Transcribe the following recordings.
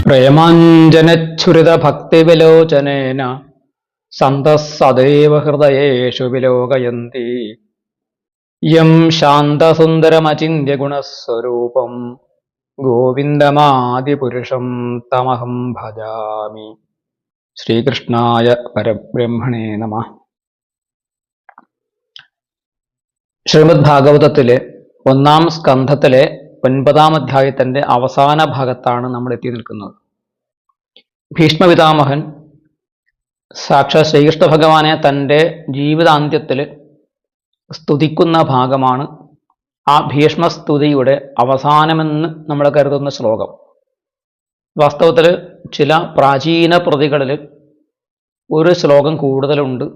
പ്രേമാഞ്ജനച്ഛുരിത ഭക്തിവിലോചനേന സന്തഃ സദൈവ ഹൃദയേഷു വിലോകയന്തി യം ശാന്തസുന്ദരമചിന്യ ഗുണസ്വരൂപം ഗോവിന്ദമാദിപുരുഷം തമഹം ഭജാമി. ശ്രീകൃഷ്ണായ പരബ്രഹ്മണേ നമഃ. ശ്രീമദ് ഭാഗവതത്തിലെ 1-ാം സ്കന്ധത്തിലെ 9-ാം അധ്യായത്തിന്റെ അവസാന ഭാഗത്താണ് നമ്മൾ എത്തി നിൽക്കുന്നത്. ഭീഷ്മപിതാമഹൻ സാക്ഷാത് ശ്രീകൃഷ്ണ ഭഗവാനെ തൻ്റെ ജീവിതാന്ത്യത്തിൽ സ്തുതിക്കുന്ന ഭാഗമാണ് ആ ഭീഷ്മസ്തുതിയുടെ അവസാനമെന്ന് നമ്മൾ കരുതുന്ന ശ്ലോകം. വാസ്തവത്തിൽ ചില പ്രാചീന പ്രതികളിൽ ഒരു ശ്ലോകം കൂടുതലുണ്ട്.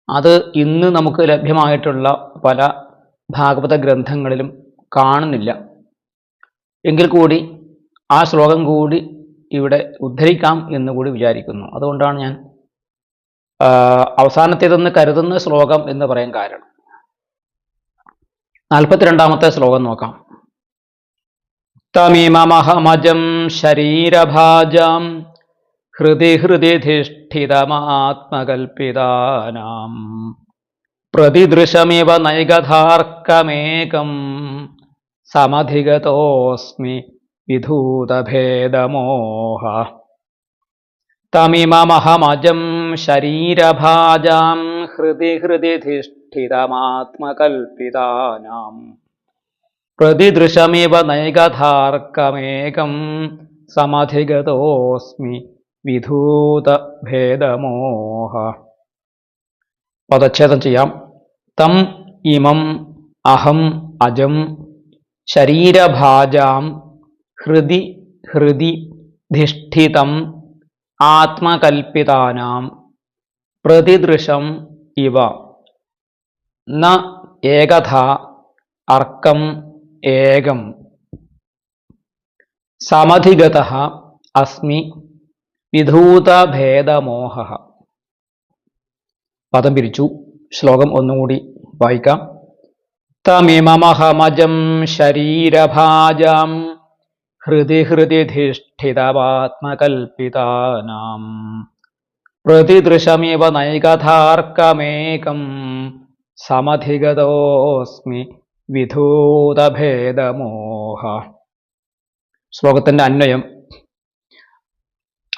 അത് ഇന്ന് നമുക്ക് ലഭ്യമായിട്ടുള്ള പല ഭാഗവത ഗ്രന്ഥങ്ങളിലും കാണുന്നില്ല. എങ്കിൽ കൂടി ആ ശ്ലോകം കൂടി ഇവിടെ ഉദ്ധരിക്കാം എന്ന് കൂടി വിചാരിക്കുന്നു. അതുകൊണ്ടാണ് ഞാൻ അവസാനത്തേതെന്ന് കരുതുന്ന ശ്ലോകം എന്ന് പറയാൻ കാരണം. 42-ാമത്തെ ശ്ലോകം നോക്കാം. തമിമമഹമജം ശരീരഭാജാം ഹൃദി ഹൃദി ധിഷ്ഠിതമാത്മകൽപിതാനാം പ്രതിദൃശമിവ നൈകഥാർക്കമേകം സമധിഗതോസ്മി വിധൂതഭേദമോഹ. തമിമമഹമജം ശരീരഭാജാം ഹൃദി ഹൃദി ധിഷ്ഠിതമാത്മകൽപിതാനാം പ്രതിദൃശമിവ നൈകഥാർക്കമേകം സമധിഗതോസ്മി വിധൂതഭേദമോഹ. പദച്ഛേദം ചെയ്യാം. തം ഇമം അഹം അജം ശരീരഭാജാം ഹൃദി ഹൃദി ധിഷ്ഠിതം ആത്മകൽപിതാനാം പ്രതിദൃശം ഇവ ന ഏകഥ അർക്കം ഏകം സമധിഗതഃ അസ്മി വിധൂതഭേദമോഹ. പദം പിരിച്ചു. ശ്ലോകം ഒന്നുകൂടി വായിക്കാം. തമിമമഹമജം ശരീരഭാജാം ഹൃദി ഹൃദി ധിഷ്ഠിതമാത്മകൽപിതാനാം പ്രതിദൃശമിവ നൈകഥാർക്കമേകം സമധിഗതോസ്മി വിധൂതഭേദമോഹ. ശ്ലോകത്തിന്റെ അന്വയം.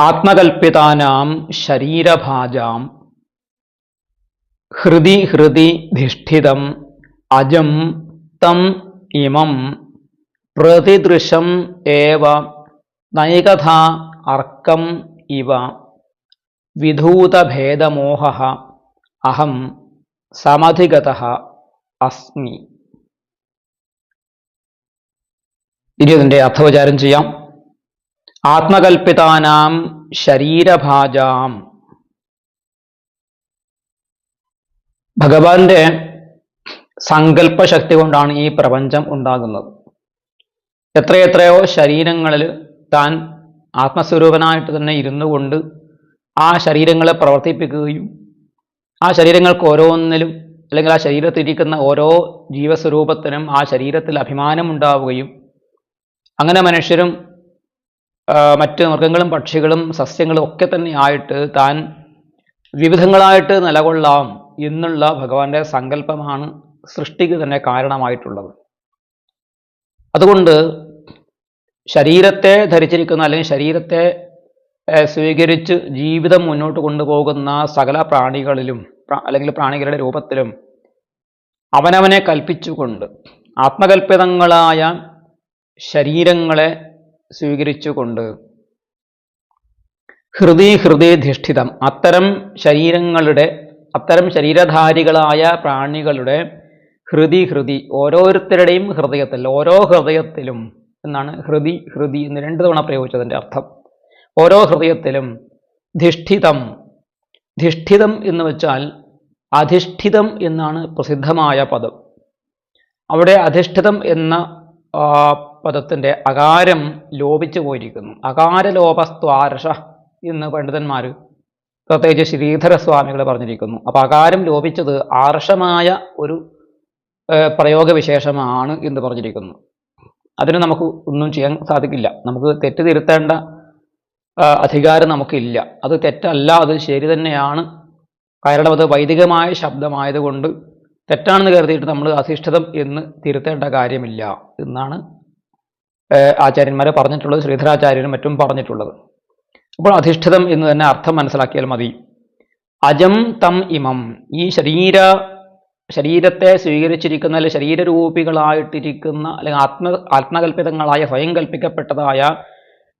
ആത്മകൽപിതാനാം ശരീരഭാജാം ഹൃദി ഹൃദി ധിഷ്ഠിതം അജം തം ഇമം പ്രതിദൃശം ഏവ നൈകഥാ അർക്കം ഇവ വിധൂതഭേദമോഹ അഹം സമധിഗതഃ അസ്മി. ഇനി ഇതിൻ്റെ അർത്ഥവിചാരം ചെയ്യാം. ആത്മകൽപിതാനാം ശരീരഭാജാം, ഭഗവാന്റെ സങ്കല്പശക്തി കൊണ്ടാണ് ഈ പ്രപഞ്ചം ഉണ്ടാകുന്നത്. എത്രയെത്രയോ ശരീരങ്ങളിൽ താൻ ആത്മസ്വരൂപനായിട്ട് തന്നെ ഇരുന്നു കൊണ്ട് ആ ശരീരങ്ങളെ പ്രവർത്തിപ്പിക്കുകയും ആ ശരീരങ്ങൾക്ക് ഓരോന്നിലും അല്ലെങ്കിൽ ആ ശരീരത്തിരിക്കുന്ന ഓരോ ജീവസ്വരൂപത്തിനും ആ ശരീരത്തിൽ അഭിമാനമുണ്ടാവുകയും അങ്ങനെ മനുഷ്യരും മറ്റ് മൃഗങ്ങളും പക്ഷികളും സസ്യങ്ങളും ഒക്കെ തന്നെ ആയിട്ട് താൻ വിവിധങ്ങളായിട്ട് നിലകൊള്ളാം എന്നുള്ള ഭഗവാന്റെ സങ്കല്പമാണ് സൃഷ്ടിക്ക് തന്നെ കാരണമായിട്ടുള്ളത്. അതുകൊണ്ട് ശരീരത്തെ ധരിച്ചിരിക്കുന്ന അല്ലെങ്കിൽ ശരീരത്തെ സ്വീകരിച്ച് ജീവിതം മുന്നോട്ട് കൊണ്ടുപോകുന്ന സകല പ്രാണികളിലും അല്ലെങ്കിൽ പ്രാണികളുടെ രൂപത്തിലും അവനവനെ കൽപ്പിച്ചുകൊണ്ട് ആത്മകൽപിതങ്ങളായ ശരീരങ്ങളെ സ്വീകരിച്ചുകൊണ്ട് ഹൃദി ഹൃദി ധിഷ്ഠിതം അത്തരം ശരീരധാരികളായ പ്രാണികളുടെ ഹൃദി ഹൃദി ഓരോരുത്തരുടെയും ഹൃദയത്തിൽ, ഓരോ ഹൃദയത്തിലും എന്നാണ് ഹൃദി ഹൃദി എന്ന് 2 തവണ പ്രയോഗിച്ചതിൻ്റെ അർത്ഥം. ഓരോ ഹൃദയത്തിലും ധിഷ്ഠിതം. ധിഷ്ഠിതം എന്ന് വെച്ചാൽ അധിഷ്ഠിതം എന്നാണ് പ്രസിദ്ധമായ പദം. അവിടെ അധിഷ്ഠിതം എന്ന പദത്തിൻ്റെ അകാരം ലോപിച്ചു പോയിരിക്കുന്നു. അകാരലോപസ്ത്വാർഷ എന്ന് പണ്ഡിതന്മാർ പ്രത്യേകിച്ച് ശ്രീധരസ്വാമികൾ പറഞ്ഞിരിക്കുന്നു. അപ്പോൾ അകാരം ലോപിച്ചത് ആർഷമായ ഒരു പ്രയോഗവിശേഷമാണ് എന്ന് പറഞ്ഞിരിക്കുന്നു. അതിന് നമുക്ക് ഒന്നും ചെയ്യാൻ സാധിക്കില്ല. നമുക്ക് തെറ്റ് തിരുത്തേണ്ട അധികാരം നമുക്കില്ല. അത് തെറ്റല്ല, അത് ശരി തന്നെയാണ്. കാരണം അത് വൈദികമായ ശബ്ദമായതുകൊണ്ട് തെറ്റാണെന്ന് കരുതിയിട്ട് നമ്മൾ അധിഷ്ഠിതം എന്ന് തിരുത്തേണ്ട കാര്യമില്ല എന്നാണ് ആചാര്യന്മാരെ പറഞ്ഞിട്ടുള്ളത്, ശ്രീധരാചാര്യനും മറ്റും പറഞ്ഞിട്ടുള്ളത്. അപ്പോൾ അധിഷ്ഠിതം എന്ന് തന്നെ അർത്ഥം മനസ്സിലാക്കിയാൽ മതി. അജം തം ഇമം, ഈ ശരീരത്തെ സ്വീകരിച്ചിരിക്കുന്ന അല്ലെങ്കിൽ ശരീരരൂപികളായിട്ടിരിക്കുന്ന അല്ലെങ്കിൽ ആത്മകൽപിതങ്ങളായ സ്വയം കൽപ്പിക്കപ്പെട്ടതായ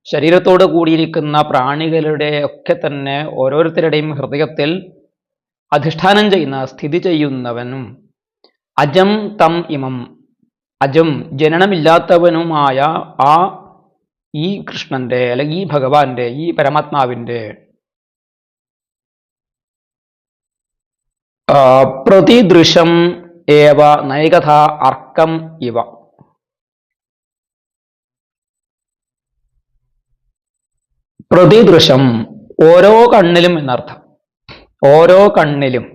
ശരീരത്തോട് കൂടിയിരിക്കുന്ന പ്രാണികളുടെ ഒക്കെ തന്നെ ഓരോരുത്തരുടെയും ഹൃദയത്തിൽ അധിഷ്ഠാനം ചെയ്യുന്ന, സ്ഥിതി ചെയ്യുന്നവനും അജം തം ഇമം, അജം ജനനമില്ലാത്തവനുമായ ആ ഈ കൃഷ്ണന്റെ അല്ലെങ്കിൽ ഈ ഭഗവാന്റെ, ഈ പരമാത്മാവിന്റെ പ്രതിദൃശം ഏവ നൈകഥ അർക്കം ഇവ. പ്രതിദൃശം ഓരോ കണ്ണിലും എന്നർത്ഥം. ഓരോ കണ്ണിലും.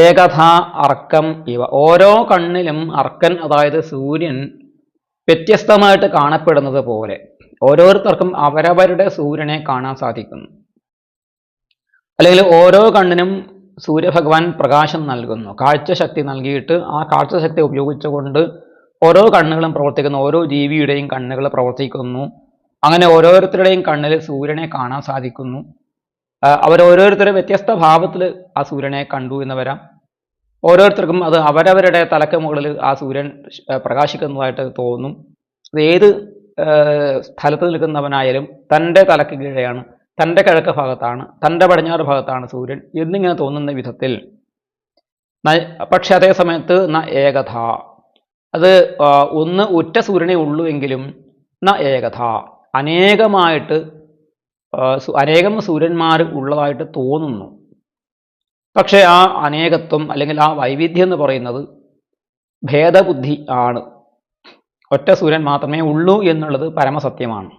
ഏകഥ അർക്കം ഇവ, ഓരോ കണ്ണിലും അർക്കൻ അതായത് സൂര്യൻ വ്യത്യസ്തമായിട്ട് കാണപ്പെടുന്നത് പോലെ ഓരോരുത്തർക്കും അവരവരുടെ സൂര്യനെ കാണാൻ സാധിക്കുന്നു. അല്ലെങ്കിൽ ഓരോ കണ്ണിനും സൂര്യഭഗവാൻ പ്രകാശം നൽകുന്നു, കാഴ്ചശക്തി നൽകിയിട്ട് ആ കാഴ്ചശക്തി ഉപയോഗിച്ചുകൊണ്ട് ഓരോ കണ്ണുകളും പ്രവർത്തിക്കുന്നു, ഓരോ ജീവിയുടെയും കണ്ണുകൾ പ്രവർത്തിക്കുന്നു. അങ്ങനെ ഓരോരുത്തരുടെയും കണ്ണിൽ സൂര്യനെ കാണാൻ സാധിക്കുന്നു. അവരോരോരുത്തരും വ്യത്യസ്ത ഭാവത്തിൽ ആ സൂര്യനെ കണ്ടു എന്ന് വരാം. ഓരോരുത്തർക്കും അത് അവരവരുടെ തലക്ക് മുകളിൽ ആ സൂര്യൻ പ്രകാശിക്കുന്നതായിട്ട് തോന്നും. അത് ഏത് സ്ഥലത്ത് നിൽക്കുന്നവനായാലും തൻ്റെ തലക്ക് കീഴെയാണ്, തൻ്റെ കിഴക്ക് ഭാഗത്താണ്, തൻ്റെ പടിഞ്ഞാറ് ഭാഗത്താണ് സൂര്യൻ എന്നിങ്ങനെ തോന്നുന്ന വിധത്തിൽ. പക്ഷെ അതേ സമയത്ത് ഏകഥ, അത് ഒന്ന് ഒറ്റ സൂര്യനെ ഉള്ളൂ എങ്കിലും ഏകഥ അനേകമായിട്ട് അനേകം സൂര്യന്മാർ ഉള്ളതായിട്ട് തോന്നുന്നു. പക്ഷെ ആ അനേകത്വം അല്ലെങ്കിൽ ആ വൈവിധ്യം എന്ന് പറയുന്നത് ഭേദബുദ്ധി ആണ്. ഒറ്റ സൂര്യൻ മാത്രമേ ഉള്ളൂ എന്നുള്ളത് പരമസത്യമാണ്.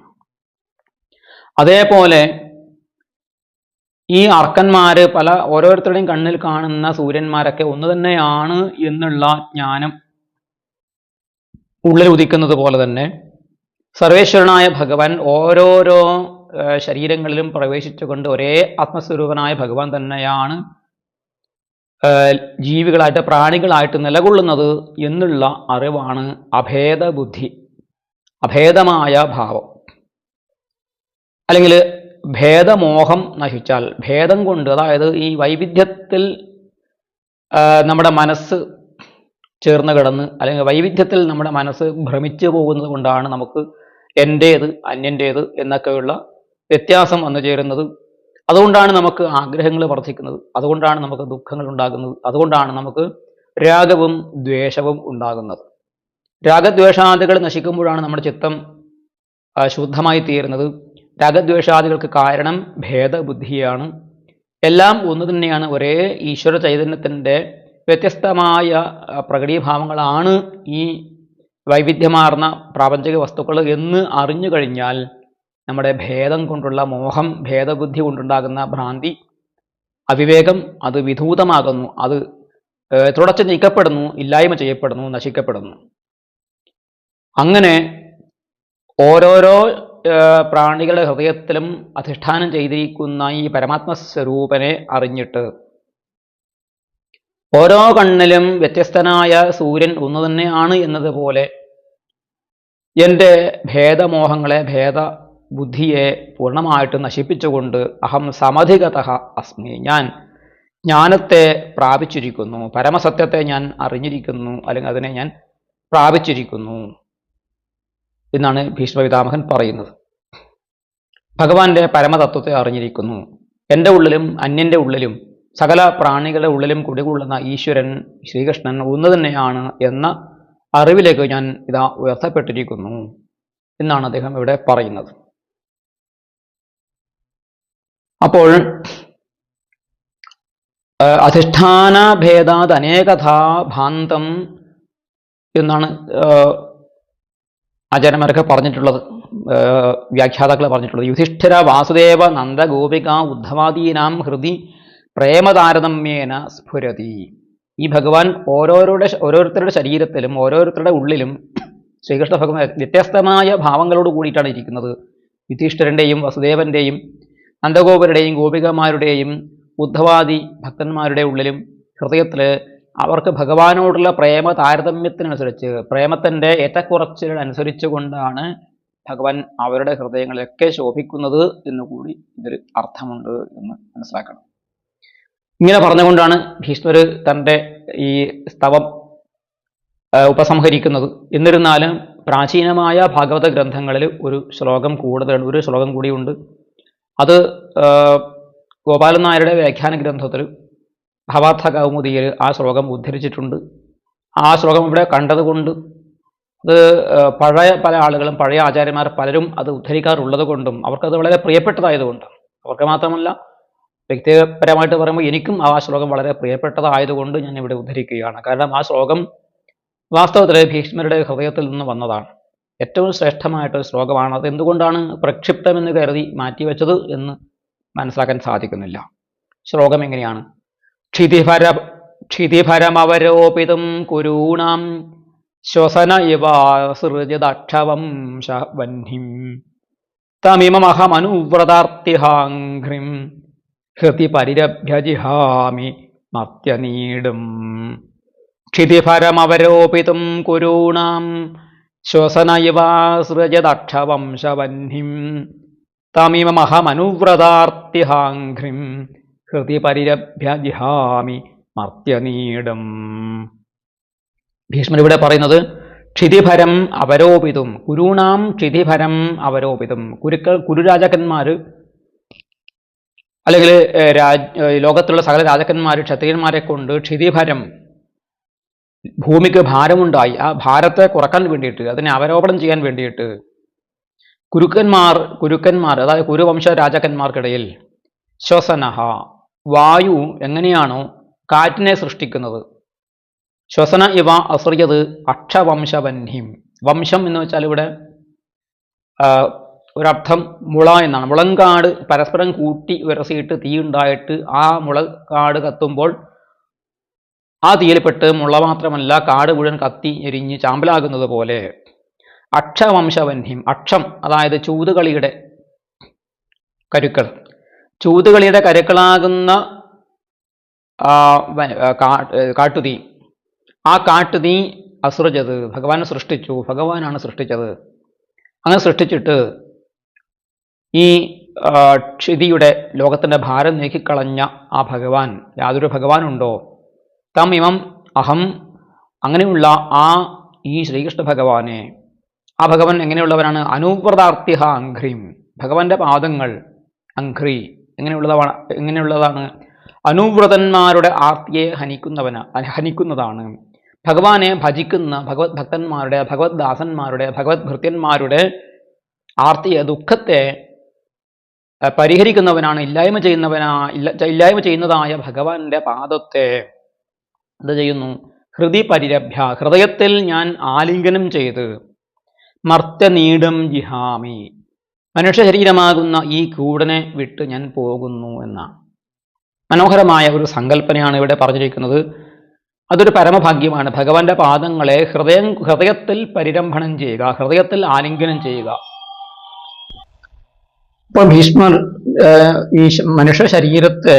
അതേപോലെ ഈ അർക്കന്മാര് ഓരോരുത്തരുടെയും കണ്ണിൽ കാണുന്ന സൂര്യന്മാരൊക്കെ ഒന്ന് തന്നെയാണ് എന്നുള്ള ജ്ഞാനം ഉള്ളിൽ ഉദിക്കുന്നത് പോലെ തന്നെ സർവേശ്വരനായ ഭഗവാൻ ഓരോരോ ശരീരങ്ങളിലും പ്രവേശിച്ചുകൊണ്ട് ഒരേ ആത്മസ്വരൂപനായ ഭഗവാൻ തന്നെയാണ് ജീവികളായിട്ട് പ്രാണികളായിട്ട് നിലകൊള്ളുന്നത് എന്നുള്ള അറിവാണ് അഭേദബുദ്ധി, അഭേദമായ ഭാവം. അല്ലെങ്കിൽ ഭേദമോഹം നശിച്ചാൽ, ഭേദം കൊണ്ട് അതായത് ഈ വൈവിധ്യത്തിൽ നമ്മുടെ മനസ്സ് ചേർന്ന് കിടന്ന് അല്ലെങ്കിൽ വൈവിധ്യത്തിൽ നമ്മുടെ മനസ്സ് ഭ്രമിച്ചു പോകുന്നത് കൊണ്ടാണ് നമുക്ക് എൻ്റേത് അന്യൻ്റേത് എന്നൊക്കെയുള്ള വ്യത്യാസം വന്നു ചേരുന്നത്. അതുകൊണ്ടാണ് നമുക്ക് ആഗ്രഹങ്ങൾ വർദ്ധിക്കുന്നത്, അതുകൊണ്ടാണ് നമുക്ക് ദുഃഖങ്ങൾ ഉണ്ടാകുന്നത്, അതുകൊണ്ടാണ് നമുക്ക് രാഗവും ദ്വേഷവും ഉണ്ടാകുന്നത്. രാഗദ്വേഷാദികൾ നശിക്കുമ്പോഴാണ് നമ്മുടെ ചിത്തം ശുദ്ധമായി തീരുന്നത്. രാഗദ്വേഷാദികൾക്ക് കാരണം ഭേദബുദ്ധിയാണ്. എല്ലാം ഒന്ന് തന്നെയാണ്, ഒരേ ഈശ്വര ചൈതന്യത്തിൻ്റെ വ്യത്യസ്തമായ പ്രകടീഭാവങ്ങളാണ് ഈ വൈവിധ്യമാർന്ന പ്രാപഞ്ചിക വസ്തുക്കൾ എന്ന് അറിഞ്ഞു കഴിഞ്ഞാൽ നമ്മുടെ ഭേദം കൊണ്ടുള്ള മോഹം, ഭേദബുദ്ധി കൊണ്ടുണ്ടാകുന്ന ഭ്രാന്തി, അവിവേകം അത് വിധൂതമാകുന്നു, അത് തുടച്ചു നീക്കപ്പെടുന്നു, ഇല്ലായ്മ ചെയ്യപ്പെടുന്നു, നശിക്കപ്പെടുന്നു. അങ്ങനെ ഓരോരോ പ്രാണികളുടെ ഹൃദയത്തിലും അധിഷ്ഠാനം ചെയ്തിരിക്കുന്ന ഈ പരമാത്മസ്വരൂപനെ അറിഞ്ഞിട്ട് ഓരോ കണ്ണിലും വ്യത്യസ്തനായ സൂര്യൻ ഒന്ന് തന്നെയാണ് എന്നതുപോലെ എൻ്റെ ഭേദമോഹങ്ങളെ, ഭേദബുദ്ധിയെ പൂർണ്ണമായിട്ട് നശിപ്പിച്ചുകൊണ്ട് അഹം സമധിഗതഃ അസ്മി, ഞാൻ ജ്ഞാനത്തെ പ്രാപിച്ചിരിക്കുന്നു, പരമസത്യത്തെ ഞാൻ അറിഞ്ഞിരിക്കുന്നു, അല്ലെങ്കിൽ അതിനെ ഞാൻ പ്രാപിച്ചിരിക്കുന്നു എന്നാണ് ഭീഷ്മപിതാമഹൻ പറയുന്നത്. ഭഗവാന്റെ പരമതത്വത്തെ അറിഞ്ഞിരിക്കുന്നു. എൻ്റെ ഉള്ളിലും അന്യൻ്റെ ഉള്ളിലും സകല പ്രാണികളുടെ ഉള്ളിലും കുടികൊള്ളുന്ന ഈശ്വരൻ ശ്രീകൃഷ്ണൻ ഒന്ന് തന്നെയാണ് എന്ന അറിവിലേക്ക് ഞാൻ ഇതാ ഉയർത്തപ്പെട്ടിരിക്കുന്നു എന്നാണ് അദ്ദേഹം ഇവിടെ പറയുന്നത്. അപ്പോൾ അധിഷ്ഠാന ഭേദാത് അനേകഥാ ഭാന്തം എന്നാണ് ആചാര്യന്മാരൊക്കെ പറഞ്ഞിട്ടുള്ളത്, വ്യാഖ്യാതാക്കൾ പറഞ്ഞിട്ടുള്ളത്. യുധിഷ്ഠിര വാസുദേവ നന്ദഗോപിക ഉദ്ധവാദീനാം ഹൃദി പ്രേമതാരതമ്യേന സ്ഫുരതി. ഈ ഭഗവാൻ ഓരോരുത്തരുടെ ശരീരത്തിലും ഓരോരുത്തരുടെ ഉള്ളിലും ശ്രീകൃഷ്ണ ഭഗവാൻ വ്യത്യസ്തമായ ഭാവങ്ങളോട് കൂടിയിട്ടാണ് ഇരിക്കുന്നത്. യുധിഷ്ഠിരൻ്റെയും വസുദേവൻ്റെയും നന്ദഗോപരുടെയും ഗോപികമാരുടെയും ഉദ്ധവാദി ഭക്തന്മാരുടെ ഉള്ളിലും ഹൃദയത്തിൽ അവർക്ക് ഭഗവാനോടുള്ള പ്രേമ താരതമ്യത്തിനനുസരിച്ച് പ്രേമത്തിൻ്റെ ഏറ്റക്കുറച്ചിലനുസരിച്ച് കൊണ്ടാണ് ഭഗവാൻ അവരുടെ ഹൃദയങ്ങളിലൊക്കെ ശോഭിക്കുന്നത് എന്നുകൂടി ഇതിൽ അർത്ഥമുണ്ട് എന്ന് മനസ്സിലാക്കണം. ഇങ്ങനെ പറഞ്ഞുകൊണ്ടാണ് ഭീഷ്മർ തൻ്റെ ഈ സ്തവം ഉപസംഹരിക്കുന്നത്. എന്നിരുന്നാലും പ്രാചീനമായ ഭാഗവത ഗ്രന്ഥങ്ങളിൽ ഒരു ശ്ലോകം കൂടുതലുണ്ട്, ഒരു ശ്ലോകം കൂടിയുണ്ട്. അത് ഗോപാലൻ നായരുടെ വ്യാഖ്യാന ഗ്രന്ഥത്തിൽ ഭാവാർത്ഥ കൗമുദിയിൽ ആ ശ്ലോകം ഉദ്ധരിച്ചിട്ടുണ്ട്. ആ ശ്ലോകം ഇവിടെ കണ്ടതുകൊണ്ട് അത് പഴയ പല ആളുകളും പഴയ ആചാര്യന്മാർ പലരും അത് ഉദ്ധരിക്കാറുള്ളത് കൊണ്ടും അവർക്കത് വളരെ പ്രിയപ്പെട്ടതായതുകൊണ്ട്, അവർക്ക് മാത്രമല്ല വ്യക്തിപരമായിട്ട് പറയുമ്പോൾ എനിക്കും ആ ശ്ലോകം വളരെ പ്രിയപ്പെട്ടതായതുകൊണ്ട് ഞാൻ ഇവിടെ ഉദ്ധരിക്കുകയാണ്. കാരണം ആ ശ്ലോകം വാസ്തവത്തിൽ ഭീഷ്മരുടെ ഹൃദയത്തിൽ നിന്ന് വന്നതാണ്. ഏറ്റവും ശ്രേഷ്ഠമായിട്ടൊരു ശ്ലോകമാണ്. അത് എന്തുകൊണ്ടാണ് പ്രക്ഷിപ്തമെന്ന് കരുതി മാറ്റിവെച്ചത് എന്ന് മനസ്സിലാക്കാൻ സാധിക്കുന്നില്ല. ശ്ലോകം എങ്ങനെയാണ്? ക്ഷിതിഭരമവരോപിതം കുരൂണാം ശ്വസന ഇവ സൃജദക്ഷവംശവഹ്നിം തമിമമഹമനുവ്രതാർത്തിഹാഘ്രിം ഹൃതി പരിരഭ്യജിഹാമി മത്യനീടും. ക്ഷിതിഭരമവരോപിതം കുരൂണാം ശ്വസന ഇവ സൃജദക്ഷവംശവഹ്നിം തമിമമഹമനുവ്രതാർത്തിഹാഘ്രിം ഹൃതി പരിരഭ്യജിഹാമി മത്യനീടും. ഭീഷ്മർ ഇവിടെ പറയുന്നത് ക്ഷിതിഭരം അവരോപിതും കുരൂണാം ക്ഷിതിഭരം അവരോപിതും. കുരുരാജാക്കന്മാർ അല്ലെങ്കിൽ ലോകത്തുള്ള സകല രാജാക്കന്മാർ ക്ഷത്രിയന്മാരെ കൊണ്ട് ക്ഷിതിഭരം ഭൂമിക്ക് ഭാരമുണ്ടായി. ആ ഭാരത്തെ കുറക്കാൻ വേണ്ടിയിട്ട്, അതിനെ അവരോപണം ചെയ്യാൻ വേണ്ടിയിട്ട് കുരുക്കന്മാർ അതായത് കുരുവംശ രാജാക്കന്മാർക്കിടയിൽ ശ്വസനഹ വായു എങ്ങനെയാണോ കാറ്റിനെ സൃഷ്ടിക്കുന്നത്, ശ്വസന ഇവ അസൃജത് അക്ഷവംശവഹ്നിം. വംശം എന്ന് വെച്ചാൽ ഇവിടെ ഒരർത്ഥം മുള എന്നാണ്. മുളങ്കാട് പരസ്പരം കൂട്ടി വിരസിയിട്ട് തീയുണ്ടായിട്ട് ആ മുളക്കാട് കത്തുമ്പോൾ ആ തീയിൽപ്പെട്ട് മുള മാത്രമല്ല കാട് മുഴുവൻ കത്തി എരിഞ്ഞ് ചാമ്പലാകുന്നത് പോലെ അക്ഷവംശവഹ്നിം. അക്ഷം അതായത് ചൂതുകളിയുടെ കരുക്കൾ, ചൂതുകളിയുടെ കരുക്കളാകുന്ന കാട്ടുതീ, ആ കാട്ടുതീ അസൃജത് ഭഗവാൻ സൃഷ്ടിച്ചു, ഭഗവാനാണ് സൃഷ്ടിച്ചത്. അങ്ങനെ സൃഷ്ടിച്ചിട്ട് ഈ ക്ഷിതിയുടെ ലോകത്തിൻ്റെ ഭാരം നീക്കിക്കളഞ്ഞ ആ ഭഗവാൻ, യാതൊരു ഭഗവാനുണ്ടോ? തം ഇമം അഹം, അങ്ങനെയുള്ള ഈ ശ്രീകൃഷ്ണ ഭഗവാനെ, ആ ഭഗവാൻ എങ്ങനെയുള്ളവനാണ്? അനുവ്രതാർത്തിഹ അഘ്രീം. ഭഗവാന്റെ പാദങ്ങൾ അഘ്രി എങ്ങനെയുള്ളതാണ്? അനുവ്രതന്മാരുടെ ആർത്തിയെ ഹനിക്കുന്നതാണ്. ഭഗവാനെ ഭജിക്കുന്ന ഭഗവത് ഭക്തന്മാരുടെ, ഭഗവത് ദാസന്മാരുടെ, ഭഗവത് ഭൃത്യന്മാരുടെ ആർത്തിയെ, ദുഃഖത്തെ പരിഹരിക്കുന്നവനാണ്, ഇല്ലായ്മ ചെയ്യുന്നതായ ഭഗവാന്റെ പാദത്തെ എന്ത് ചെയ്യുന്നു? ഹൃദി പരിരഭ്യ, ഹൃദയത്തിൽ ഞാൻ ആലിംഗനം ചെയ്ത് മർത്യനീടം ജിഹാമി, മനുഷ്യ ശരീരമാകുന്ന ഈ കൂടനെ വിട്ട് ഞാൻ പോകുന്നു എന്നാണ്. മനോഹരമായ ഒരു സങ്കല്പനയാണ് ഇവിടെ പറഞ്ഞിരിക്കുന്നത്. അതൊരു പരമഭാഗ്യമാണ്. ഭഗവാന്റെ പാദങ്ങളെ ഹൃദയത്തിൽ പരിരംഭണം ചെയ്യുക, ഹൃദയത്തിൽ ആലിംഗനം ചെയ്യുക. ഇപ്പോൾ ഭീഷ്മർ ഈ മനുഷ്യ ശരീരത്തെ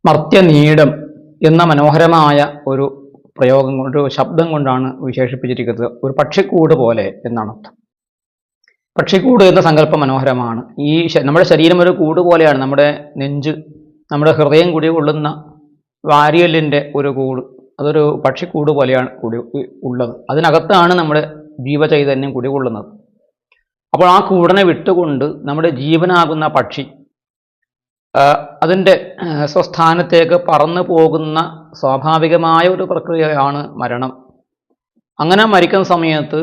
മർത്യനീടം എന്ന മനോഹരമായ ഒരു പ്രയോഗം കൊണ്ട്, ഒരു ശബ്ദം കൊണ്ടാണ് വിശേഷിപ്പിച്ചിരിക്കുന്നത്. ഒരു പക്ഷിക്കൂട് പോലെ എന്നാണ് അർത്ഥം. പക്ഷിക്കൂട് എന്ന സങ്കല്പം മനോഹരമാണ്. നമ്മുടെ ശരീരം ഒരു കൂട് പോലെയാണ്. നമ്മുടെ നെഞ്ച്, നമ്മുടെ ഹൃദയം കുടികൊള്ളുന്ന വാരിയലിൻ്റെ ഒരു കൂട്, അതൊരു പക്ഷിക്കൂട് പോലെയാണ് ഉള്ളത്. അതിനകത്താണ് നമ്മുടെ ജീവചൈതന്യം കുടികൊള്ളുന്നത്. അപ്പോൾ ആ കൂടനെ വിട്ടുകൊണ്ട് നമ്മുടെ ജീവനാകുന്ന പക്ഷി അതിൻ്റെ സ്വസ്ഥാനത്തേക്ക് പറന്നു പോകുന്ന സ്വാഭാവികമായ ഒരു പ്രക്രിയയാണ് മരണം. അങ്ങനെ മരിക്കുന്ന സമയത്ത്